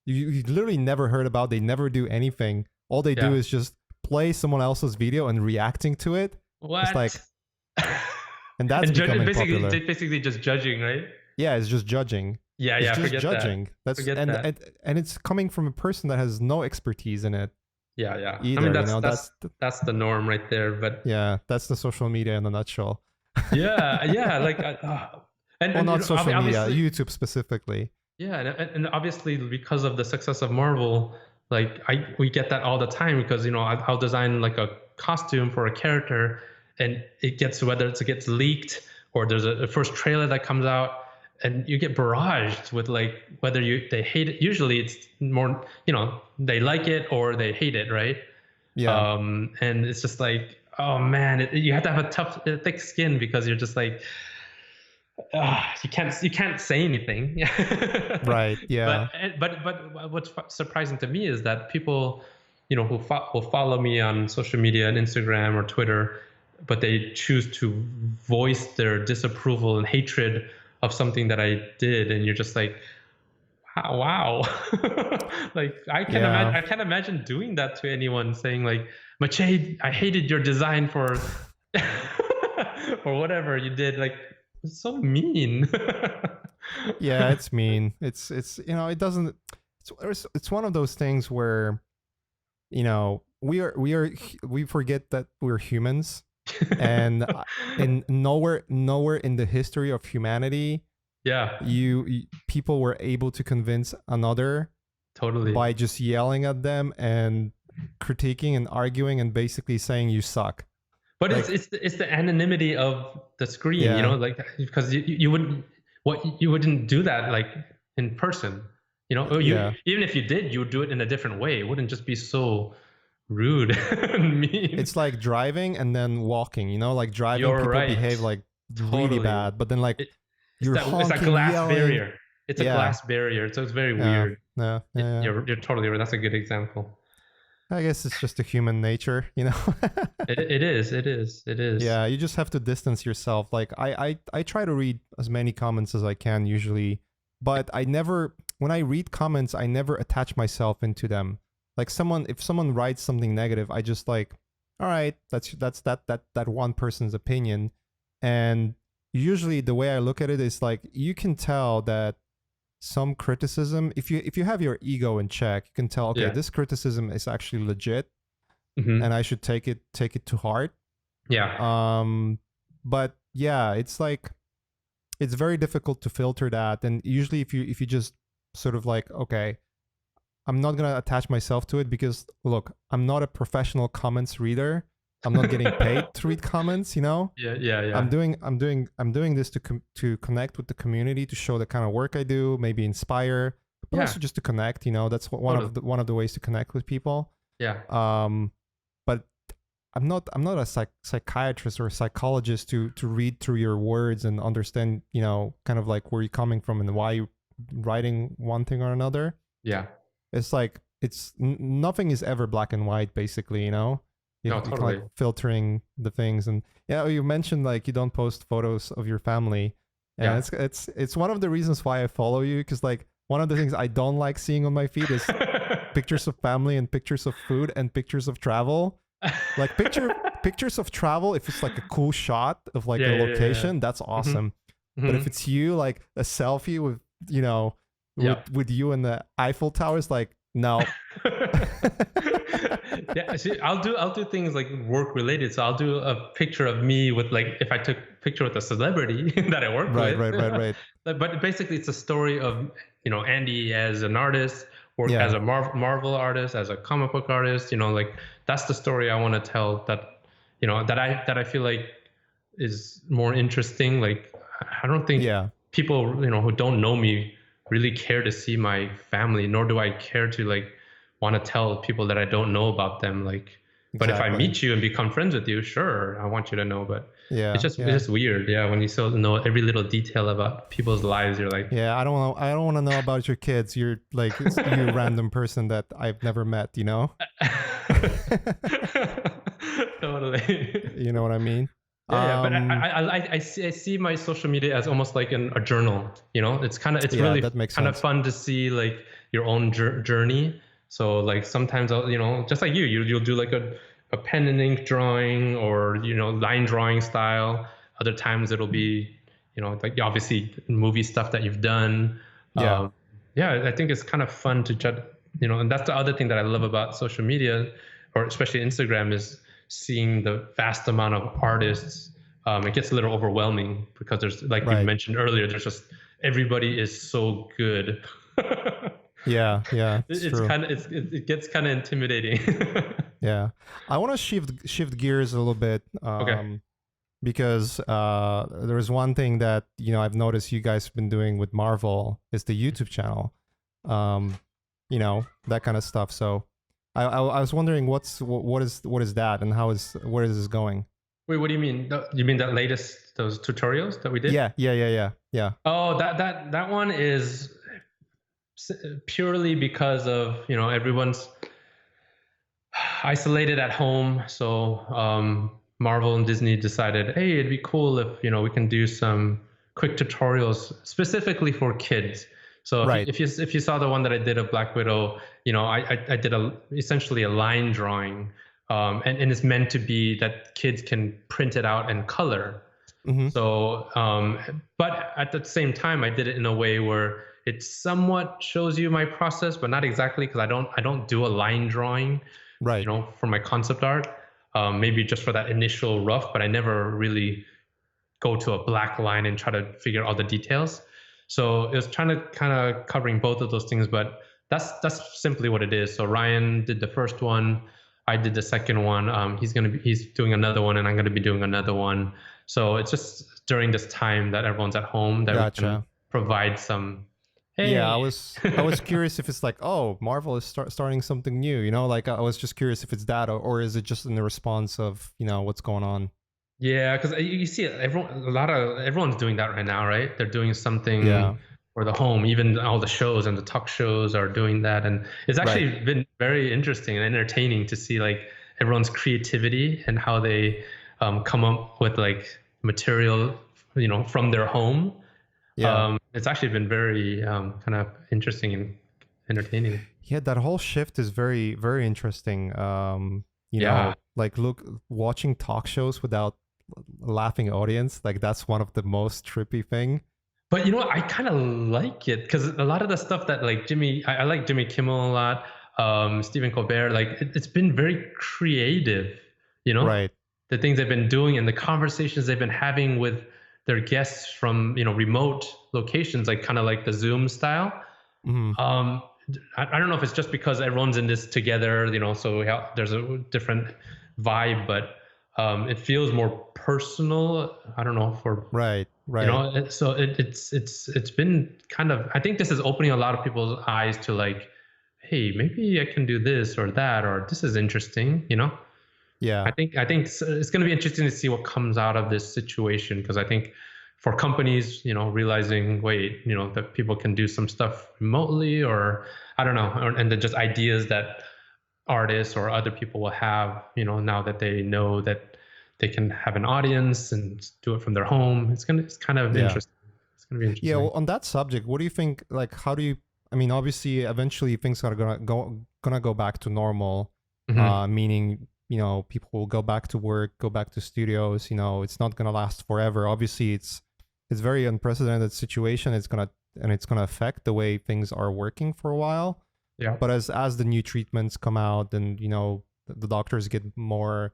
you literally never heard about. They never do anything. All they do is just play someone else's video and reacting to it. What? It's like, and that's becoming popular. Basically just judging, right? Yeah, it's just judging. Yeah, it's just forget judging. That. And it's coming from a person that has no expertise in it. Yeah. Either, I mean, that's the norm right there. But yeah, that's the social media in a nutshell. yeah, like not social media, YouTube specifically. Yeah, and obviously because of the success of Marvel, like we get that all the time, because I'll design like a costume for a character, and it gets, whether it gets leaked or there's a first trailer that comes out, and you get barraged with like whether they hate it. Usually it's more they like it or they hate it, right? Yeah. And it's just like, oh man, you have to have a thick skin, because you're just like, you can't say anything. Right. Yeah. But what's surprising to me is that people who will follow me on social media and Instagram or Twitter, but they choose to voice their disapproval and hatred of something that I did, and you're just like, wow. Like I can't imagine doing that to anyone, saying like, Mache, I hated your design for or whatever you did. Like, it's so mean. Yeah, it's mean. It's it doesn't. It's one of those things where we forget that we're humans, and in nowhere in the history of humanity, Yeah, people were able to convince another totally. by just yelling at them and critiquing and arguing and basically saying you suck. But it's the anonymity of the screen, Yeah. like, because you wouldn't do that like in person, or Yeah. even if you did, you would do it in a different way. It wouldn't just be so rude and mean. It's like driving and then walking, like driving, You're people right. behave like really Totally. bad, but then like It's a glass yelling. barrier. It's a Yeah. glass barrier, so it's very Yeah. weird. Yeah. You're totally right. That's a good example. I guess it's just a human nature, It is. Yeah, you just have to distance yourself. Like I try to read as many comments as I can usually, but when I read comments, I never attach myself into them. Like if someone writes something negative, I just like, all right, that's that one person's opinion. And usually the way I look at it is like, you can tell that some criticism, if you have your ego in check, you can tell, okay, this criticism is actually legit, and I should take it to heart. Yeah. But yeah, it's like, it's very difficult to filter that. And usually if you just sort of like, okay, I'm not gonna attach myself to it, because look, I'm not a professional comments reader. I'm not getting paid to read comments, Yeah. I'm doing this to connect with the community, to show the kind of work I do, maybe inspire, but also just to connect. That's one of the ways to connect with people. Yeah. But I'm not a psychiatrist or a psychologist to read through your words and understand, kind of like where you're coming from and why you're writing one thing or another. Yeah. It's like, nothing is ever black and white, basically, No, totally. Like filtering the things. And yeah, you mentioned like you don't post photos of your family, and it's one of the reasons why I follow you, because like one of the things I don't like seeing on my feed is pictures of family and pictures of food and pictures of travel. Like pictures of travel, if it's like a cool shot of like a location, that's awesome. But if it's you, like a selfie with with you in the Eiffel Tower, is like, no. Yeah, see, I'll do things like work related. So I'll do a picture of me with, like, if I took a picture with a celebrity that I work with. Right. But basically, it's a story of Andy as an artist, or as a Marvel artist, as a comic book artist. Like, that's the story I want to tell. That that I feel like is more interesting. Like, I don't think people who don't know me really care to see my family, nor do I care to like want to tell people that I don't know about them. Like, but if I meet you and become friends with you, sure, I want you to know. But it's just weird, when you still know every little detail about people's lives. You're like, I don't want to know about your kids. You're like, you random person that I've never met. Totally. You know what I mean? But I see my social media as almost like a journal. It's really kind of fun to see like your own journey. So like sometimes I'll, just like you'll do like a pen and ink drawing, or line drawing style. Other times it'll be like obviously movie stuff that you've done. I think it's kind of fun to chat. And that's the other thing that I love about social media, or especially Instagram, is seeing the vast amount of artists. It gets a little overwhelming because there's, like you mentioned earlier, there's just, everybody is so good. It gets kind of intimidating. I want to shift gears a little bit, because there's one thing that I've noticed you guys have been doing with Marvel is the YouTube channel, that kind of stuff. So I was wondering what is that, and where is this going? Wait, what do you mean? You mean those tutorials that we did? Yeah. Oh, that one is purely because of everyone's isolated at home. So Marvel and Disney decided, hey, it'd be cool if we can do some quick tutorials specifically for kids. So if you saw the one that I did of Black Widow, I did essentially a line drawing, and it's meant to be that kids can print it out and color. Mm-hmm. So, but at the same time, I did it in a way where it somewhat shows you my process, but not exactly, because I don't do a line drawing, Right. for my concept art. Maybe just for that initial rough, but I never really go to a black line and try to figure out the details. So it was trying to kind of covering both of those things, but that's simply what it is. So Ryan did the first one, I did the second one. He's doing another one, and I'm gonna be doing another one. So it's just during this time that everyone's at home that we can Gotcha. provide some. Yeah, Hey, I was curious if it's like, oh, Marvel is starting something new, like I was just curious if it's that, or is it just in the response of what's going on. yeah, because you see it, everyone's doing that right now, right? They're doing something Yeah. for the home. Even all the shows and the talk shows are doing that, and it's Right. actually been very interesting and entertaining to see like everyone's creativity and how they come up with like material, from their home. Yeah. It's actually been very kind of interesting and entertaining. Yeah, that whole shift is very, very interesting. Yeah. Like look, watching talk shows without a laughing audience, like that's one of the most trippy thing. But you know what? I kind of like it because a lot of the stuff that like I like Jimmy Kimmel a lot, Stephen Colbert, like it's been very creative, you know, Right. the things they've been doing and the conversations they've been having with their guests from, remote locations, like kind of like the Zoom style. Hmm. Um, I don't know if it's just because everyone's in this together, so there's a different vibe, but it feels more personal. I don't know for Right. Right. so it's been kind of, I think this is opening a lot of people's eyes to like, hey, maybe I can do this or that, or this is interesting. I Yeah. think it's going to be interesting to see what comes out of this situation, because I think for companies, realizing, wait, that people can do some stuff remotely, or I don't know, and then just ideas that artists or other people will have, now that they know that they can have an audience and do it from their home. It's kind of Yeah. interesting. It's gonna be Yeah. interesting. Well, on that subject, what do you think? Like, how do you? I mean, obviously, eventually things are gonna go back to normal. Hmm. Meaning, people will go back to work, go back to studios. It's not gonna last forever. Obviously, it's very unprecedented situation. It's gonna affect the way things are working for a while. Yeah. But as the new treatments come out, and the doctors get more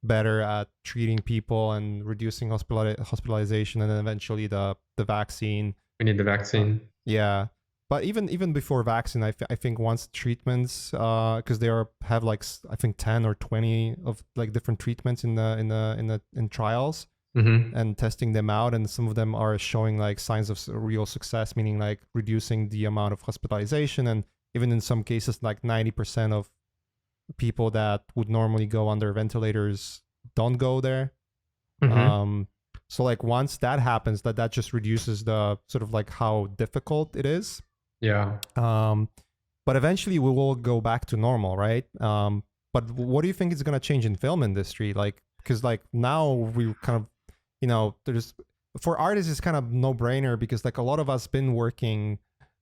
better at treating people and reducing hospitalization, and then eventually the vaccine. We need the uh, vaccine. yeah. But even before vaccine, I think once treatments, because they have like I think 10 or 20 of like different treatments in trials Hmm. and testing them out, and some of them are showing like signs of real success, meaning like reducing the amount of hospitalization, and even in some cases like 90% of people that would normally go under ventilators don't go there. Hmm. um so like once that happens, that just reduces the sort of like how difficult it is. Yeah. um but eventually we will go back to normal, right? But what do you think is going to change in film industry? Like, because like now we kind of, there's, for artists it's kind of no brainer, because like a lot of us been working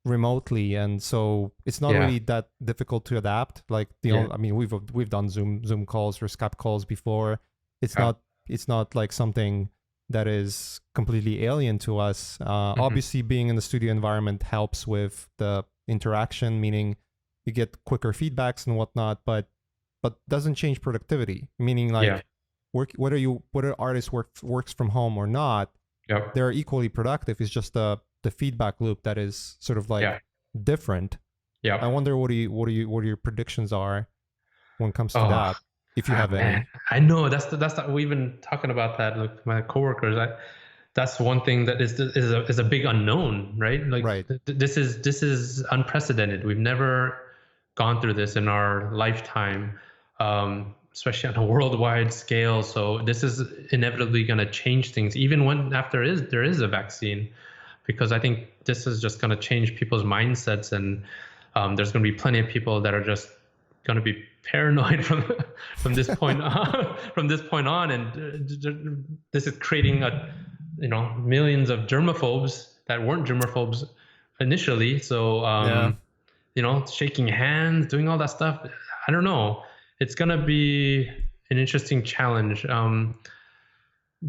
remotely, and so it's not Yeah. really that difficult to adapt. Like Yeah. I mean, we've done Zoom calls or Skype calls before. it's Yeah. not it's not like something that is completely alien to us. Hmm. Obviously being in the studio environment helps with the interaction, meaning you get quicker feedbacks and whatnot, but doesn't change productivity, meaning Yeah. like whether artist works from home or not, Yep. they're equally productive. It's just the feedback loop that is sort of like Yeah. different. I Yep. wonder what your predictions are when it comes to Oh, that, if you have man, any. I know we've been talking about that with my coworkers. That's one thing that is a big unknown, right? Like Right. this is unprecedented. We've never gone through this in our lifetime, especially on a worldwide scale. So this is inevitably going to change things, even when after there is a vaccine, because I think this is just going to change people's mindsets, and there's going to be plenty of people that are just going to be paranoid from this point on, and this is creating millions of germaphobes that weren't germaphobes initially. So Yeah. shaking hands, doing all that stuff, I don't know, it's going to be an interesting challenge.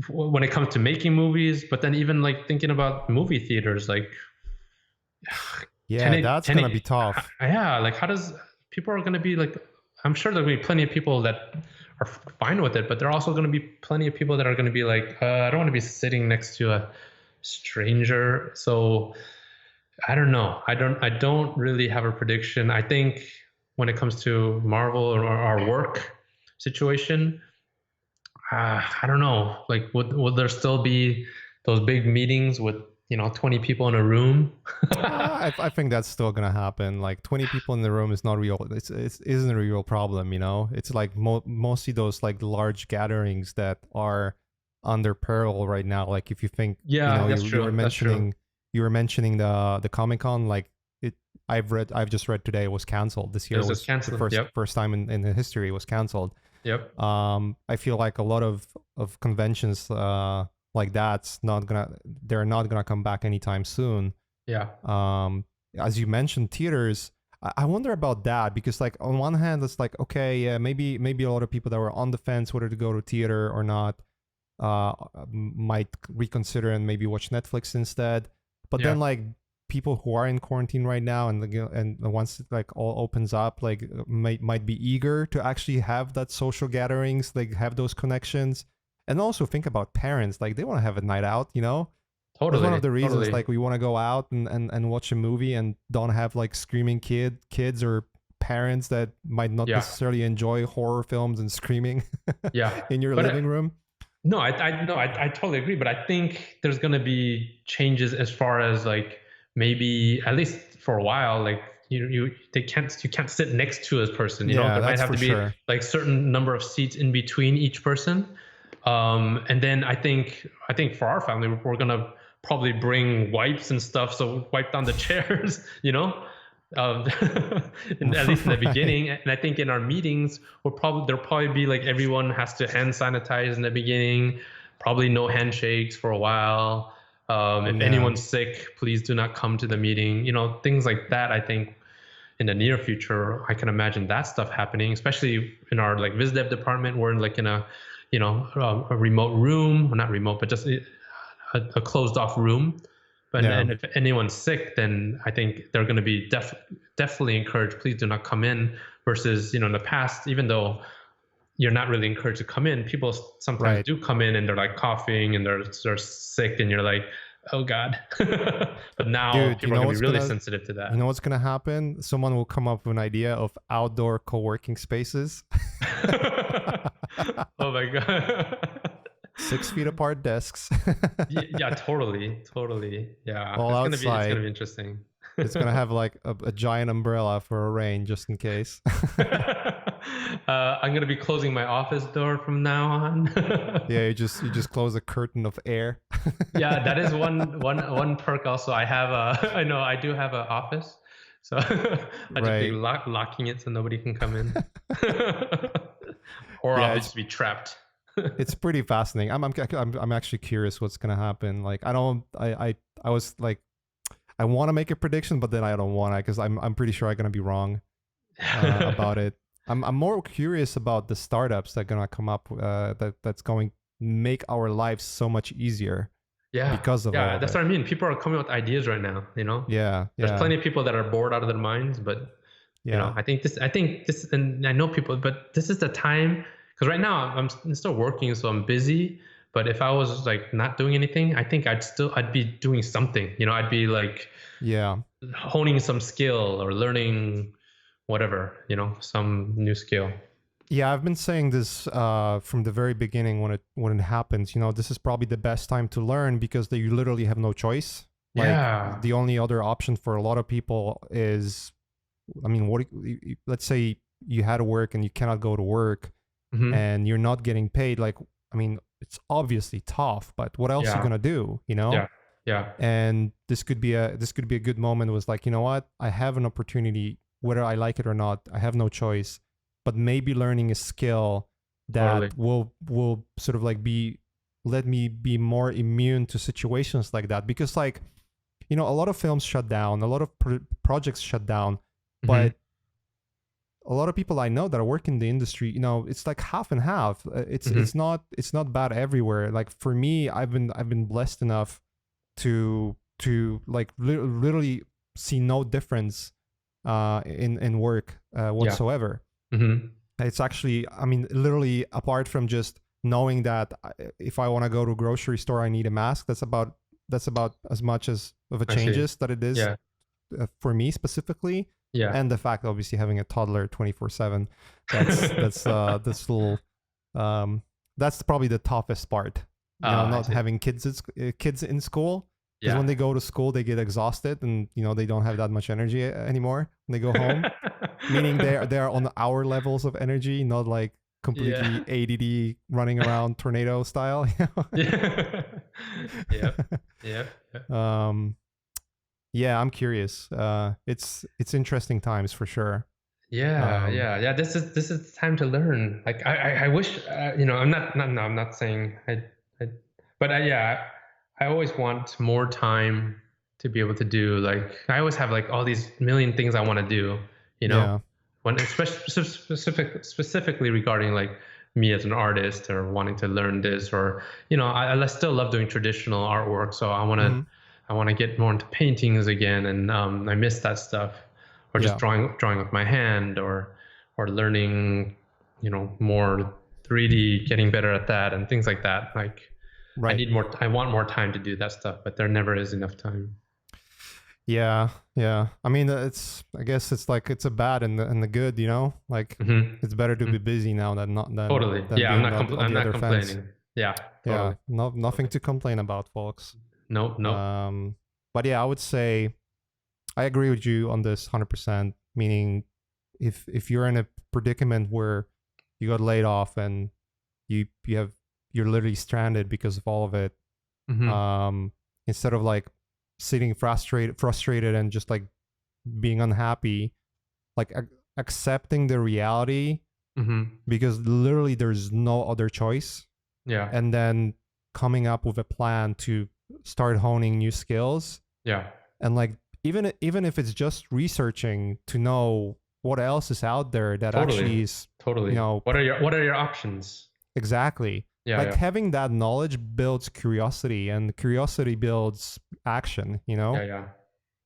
when it comes to making movies, but then even like thinking about movie theaters, like yeah, that's gonna be tough. Yeah, like how does people are gonna be like? I'm sure there'll be plenty of people that are fine with it, but there are also going to be plenty of people that are going to be like, I don't want to be sitting next to a stranger. So I don't know. I don't really have a prediction. I think when it comes to Marvel or our work situation, I don't know. Like, would there still be those big meetings with 20 people in a room? I think that's still gonna happen. Like 20 people in the room is not real. It isn't a real problem. It's like mostly those like large gatherings that are under peril right now. Like if you think, that's true. You were mentioning the Comic-Con. Like I've just read today it was canceled. This year was canceled. The first time in the history it was canceled. Yep. I feel like a lot of conventions like they're not gonna come back anytime soon. Yeah. As you mentioned, theaters. I wonder about that because, like, on one hand, it's like, okay, yeah, maybe a lot of people that were on the fence whether to go to theater or not might reconsider and maybe watch Netflix instead. But then, like, people who are in quarantine right now and once it like all opens up, like, might be eager to actually have that social gatherings, like have those connections. And also think about parents, like they want to have a night out, Totally. That's one of the reasons, like we want to go out and watch a movie and don't have like screaming kids or parents that might not necessarily enjoy horror films and screaming in your living room. No, I totally agree. But I think there's going to be changes as far as like maybe at least for a while, like you can't sit next to a person. There might have to be like certain number of seats in between each person. And then I think for our family, we're gonna probably bring wipes and stuff, so wipe down the chairs, at least in the beginning. And I think in our meetings, there'll probably be like everyone has to hand sanitize in the beginning, probably no handshakes for a while. If anyone's sick, please do not come to the meeting. Things like that. I think in the near future, I can imagine that stuff happening, especially in our like biz dev department. We're in like in a a remote room, or not remote, but just a closed off room. And if anyone's sick, then I think they're going to be definitely encouraged, please do not come in, versus, in the past, even though you're not really encouraged to come in, people sometimes do come in and they're like coughing and they're sick and you're like, oh God. But now people are going to be really sensitive to that. You know what's going to happen? Someone will come up with an idea of outdoor co-working spaces. Oh my God. 6 feet apart desks. Yeah, totally. Yeah. All it's outside. It's gonna be interesting. It's gonna have like a giant umbrella for a rain just in case. I'm gonna be closing my office door from now on. Yeah, you just close a curtain of air. Yeah, that is one perk. Also, I do have an office, so I just be locking it so nobody can come in, or I'll just be trapped. It's pretty fascinating. I'm actually curious what's gonna happen. Like I was like, I want to make a prediction, but then I don't want to because I'm pretty sure I'm gonna be wrong about it. I'm more curious about the startups that are gonna come up that's going to make our lives so much easier. Yeah, because of all that's what I mean. People are coming with ideas right now. Yeah. There's plenty of people that are bored out of their minds, but I think this, and I know people, but this is the time. Because right now I'm still working, so I'm busy. But if I was like not doing anything, I think I'd be doing something. I'd be like honing some skill or learning whatever, some new skill. Yeah, I've been saying this from the very beginning when it happens. This is probably the best time to learn because you literally have no choice. Like the only other option for a lot of people is, I mean, let's say you had to work and you cannot go to work. Mm-hmm. And you're not getting paid. Like, I mean, it's obviously tough, but what else are you gonna do? Yeah. And this could be a good moment. Was like, you know what? I have an opportunity, whether I like it or not. I have no choice. But maybe learning a skill that will sort of like let me be more immune to situations like that. Because like, a lot of films shut down, a lot of projects shut down, but a lot of people I know that work in the industry, you know, it's like half and half. It's not bad everywhere. Like for me, I've been blessed enough to like literally see no difference in work whatsoever. It's actually, I mean, literally, apart from just knowing that if I want to go to a grocery store, I need a mask. That's about as much of a changes that it is for me specifically. Yeah. And the fact, obviously, having a toddler 24/7, that's little, that's probably the toughest part. You know, not having kids in school. Because when they go to school, they get exhausted, and you know they don't have that much energy anymore when they go home. Meaning they're on our levels of energy, not like completely ADD running around tornado style. Yeah, I'm curious. It's interesting times for sure. Yeah. This is time to learn. Like I wish you know, I'm not saying but I always want more time to be able to do, like, I always have like all these million things I want to do, you know, when specifically regarding like me as an artist or wanting to learn this, or, you know, I still love doing traditional artwork. So I want to get more into paintings again. And I miss that stuff, or just drawing with my hand, or learning, you know, more 3D, getting better at that and things like that. Like, right. I want more time to do that stuff, but there never is enough time. Yeah. I mean, I guess it's like, it's a bad and the good, you know, like it's better to be busy now than totally. Than I'm not complaining. Fence. Yeah. Totally. Yeah. Nothing to complain about, folks. No. But yeah, I would say I agree with you on this 100%. Meaning, if you're in a predicament where you got laid off and you're literally stranded because of all of it, instead of like sitting frustrated and just like being unhappy, like accepting the reality, because literally there's no other choice. Yeah. And then coming up with a plan to start honing new skills. Yeah. And like even if it's just researching to know what else is out there that actually is totally, you know, what are your options? Exactly. Having that knowledge builds curiosity, and curiosity builds action, you know? Yeah.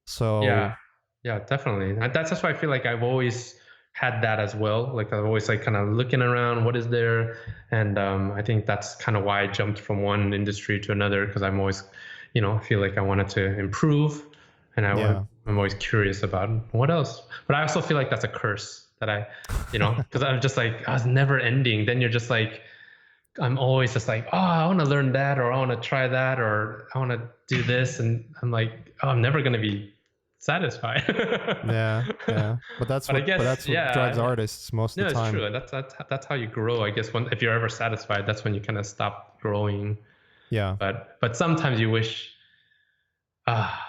So yeah, definitely. That's why I feel like I've always had that as well. Like I've always like kind of looking around, what is there? And I think that's kind of why I jumped from one industry to another, because I'm always, you know, feel like I wanted to improve, and I'm always curious about what else. But I also feel like that's a curse that I, you know, because I'm just like, I was never ending. Then you're just like, I'm always just like, oh, I want to learn that, or I want to try that, or I want to do this. And I'm like, oh, I'm never going to be satisfied. yeah. But that's what drives artists most of the time. Yeah, it's true. That's how you grow, I guess. If you're ever satisfied, that's when you kind of stop growing. Yeah. But sometimes you wish,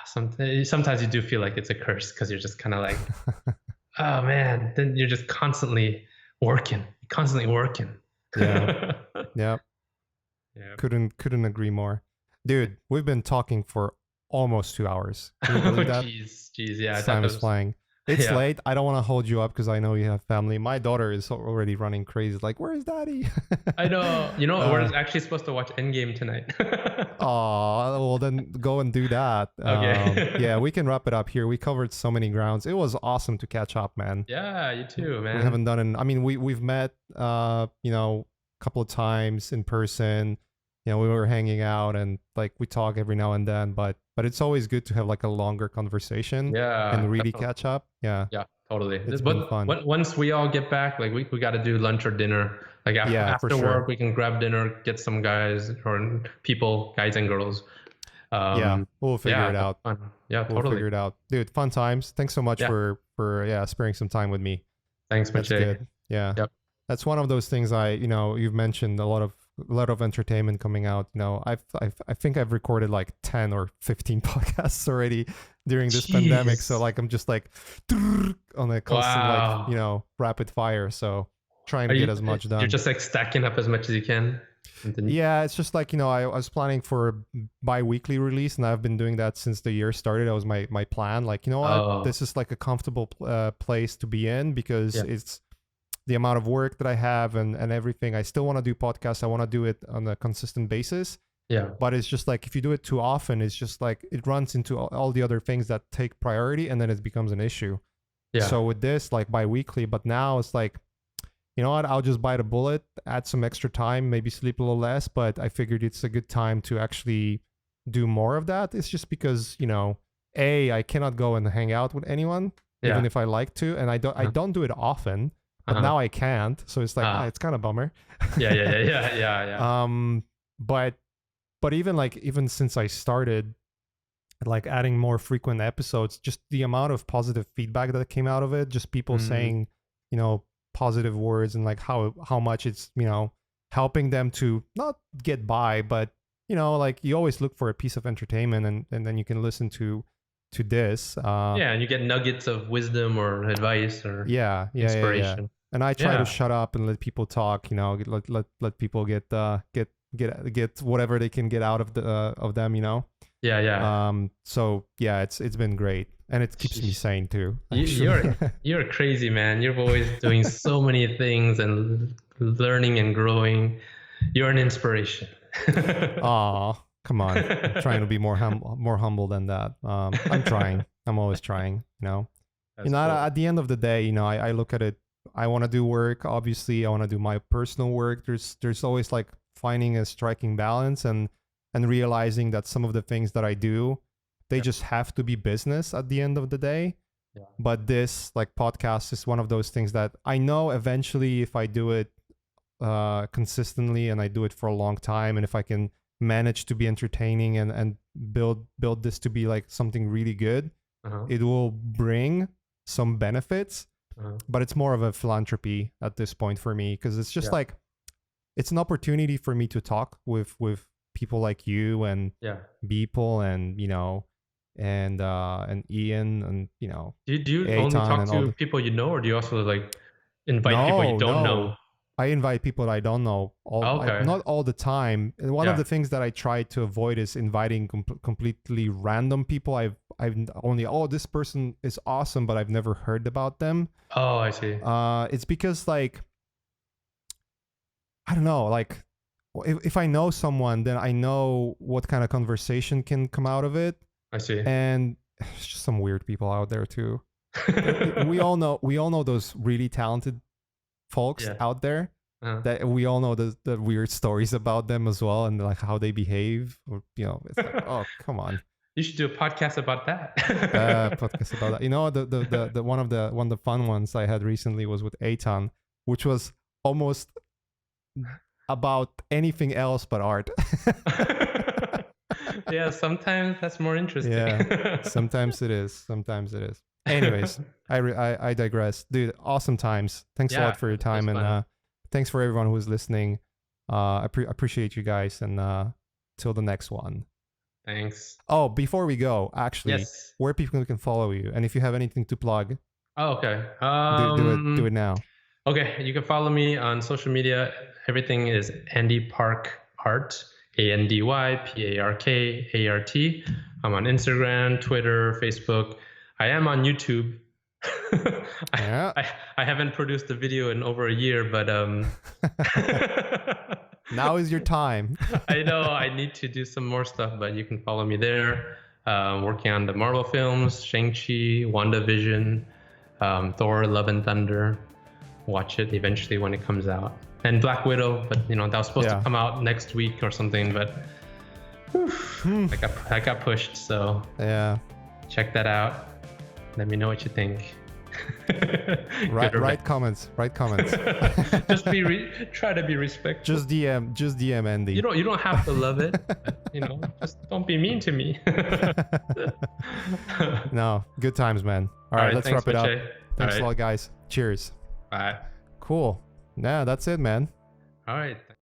sometimes you do feel like it's a curse, because you're just kind of like, oh man, then you're just constantly working. Yeah. Couldn't agree more. Dude, we've been talking for almost 2 hours. Can you believe that? Jeez, yeah. Time is flying. It's late. I don't want to hold you up because I know you have family. My daughter is already running crazy. Like, where's daddy? I know. You know, we're actually supposed to watch Endgame tonight. Oh, well then go and do that. Okay. Yeah, we can wrap it up here. We covered so many grounds. It was awesome to catch up, man. Yeah, you too, man. We haven't done I mean, we've met, you know, a couple of times in person. You know, we were hanging out and like we talk every now and then, but it's always good to have like a longer conversation and really catch up. Yeah, totally. It's been fun. Once we all get back, like we got to do lunch or dinner. Like after work, we can grab dinner, get some guys or people, guys and girls. We'll figure it out. Fun. Yeah, totally. We'll figure it out, dude. Fun times. Thanks so much for sparing some time with me. Thanks, Maciej. That's good. Yeah. Yep. That's one of those things you've mentioned a lot of entertainment coming out. You know, I think I've recorded like 10 or 15 podcasts already during this pandemic. So like I'm just like on a constant like, you know, rapid fire. So trying to get as much done. You're just like stacking up as much as you can. Yeah, it's just like, I was planning for a bi-weekly release, and I've been doing that since the year started. That was my plan. Like, this is like a comfortable place to be in, because it's the amount of work that I have and everything. I still want to do podcasts. I want to do it on a consistent basis. Yeah. But it's just like, if you do it too often, it's just like it runs into all the other things that take priority, and then it becomes an issue. Yeah. So with this, like bi-weekly, but now it's like, you know what, I'll just bite a bullet, add some extra time, maybe sleep a little less, but I figured it's a good time to actually do more of that. It's just because, I cannot go and hang out with anyone, even if I like to, and I don't do it often, but now I can't. So it's like, it's kind of bummer. Yeah. But even since I started, like, adding more frequent episodes, just the amount of positive feedback that came out of it, just people saying, positive words, and like how much it's, helping them to not get by, but, like, you always look for a piece of entertainment, and then you can listen to this. And you get nuggets of wisdom or advice or inspiration. Yeah. And I try to shut up and let people talk, let people get whatever they can get out of them, So yeah, it's been great, and it keeps me sane too. You're crazy, man. You're always doing so many things and learning and growing. You're an inspiration. Aw, come on. I'm trying to be more humble than that. I'm trying. I'm always trying, Cool. At the end of the day, I look at it, I want to do work, obviously. I want to do my personal work. There's always like finding a striking balance, and realizing that some of the things that I do, they just have to be business at the end of the day. Yeah. But this, like, podcast is one of those things that I know eventually, if I do it consistently, and I do it for a long time, and if I can manage to be entertaining and build this to be like something really good, it will bring some benefits. But it's more of a philanthropy at this point for me, because it's just like, it's an opportunity for me to talk with people like you and people, and and Ian, and Do you only talk to people or do you also like invite people you don't know? I invite people that I don't know. Not all the time. And one of the things that I try to avoid is inviting completely random people. I've only, this person is awesome, but I've never heard about them. Oh, I see. It's because, like, I don't know, like, if I know someone, then I know what kind of conversation can come out of it. I see. And there's just some weird people out there too. we all know those really talented folks out there, that we all know the weird stories about them as well, and like how they behave, or it's like, oh, come on. You should do a podcast about that. Podcast about that. The one of the fun ones I had recently was with Eitan, which was almost about anything else but art. Yeah, sometimes that's more interesting. Yeah, sometimes it is. Anyways, I digress, dude. Awesome times. Thanks a lot for your time, and thanks for everyone who's listening. I appreciate you guys, and till the next one. Thanks. Oh, before we go, actually, where people can follow you, and if you have anything to plug. Oh, okay. Do it now. Okay, you can follow me on social media. Everything is Andy Park Art, ANDYPARKART. I'm on Instagram, Twitter, Facebook. I am on YouTube. I haven't produced a video in over a year, but now is your time. I know I need to do some more stuff, but you can follow me there. Working on the Marvel films, Shang-Chi, WandaVision, Thor, Love and Thunder. Watch it eventually when it comes out. And Black Widow, but that was supposed to come out next week or something, but I got pushed. So check that out. Let me know what you think. Write comments. Just try to be respectful. Just DM Andy. You don't have to love it. But, just don't be mean to me. No, good times, man. All right, let's wrap it up. Thanks a lot, guys. Cheers. Bye. Cool. Yeah, that's it, man. All right.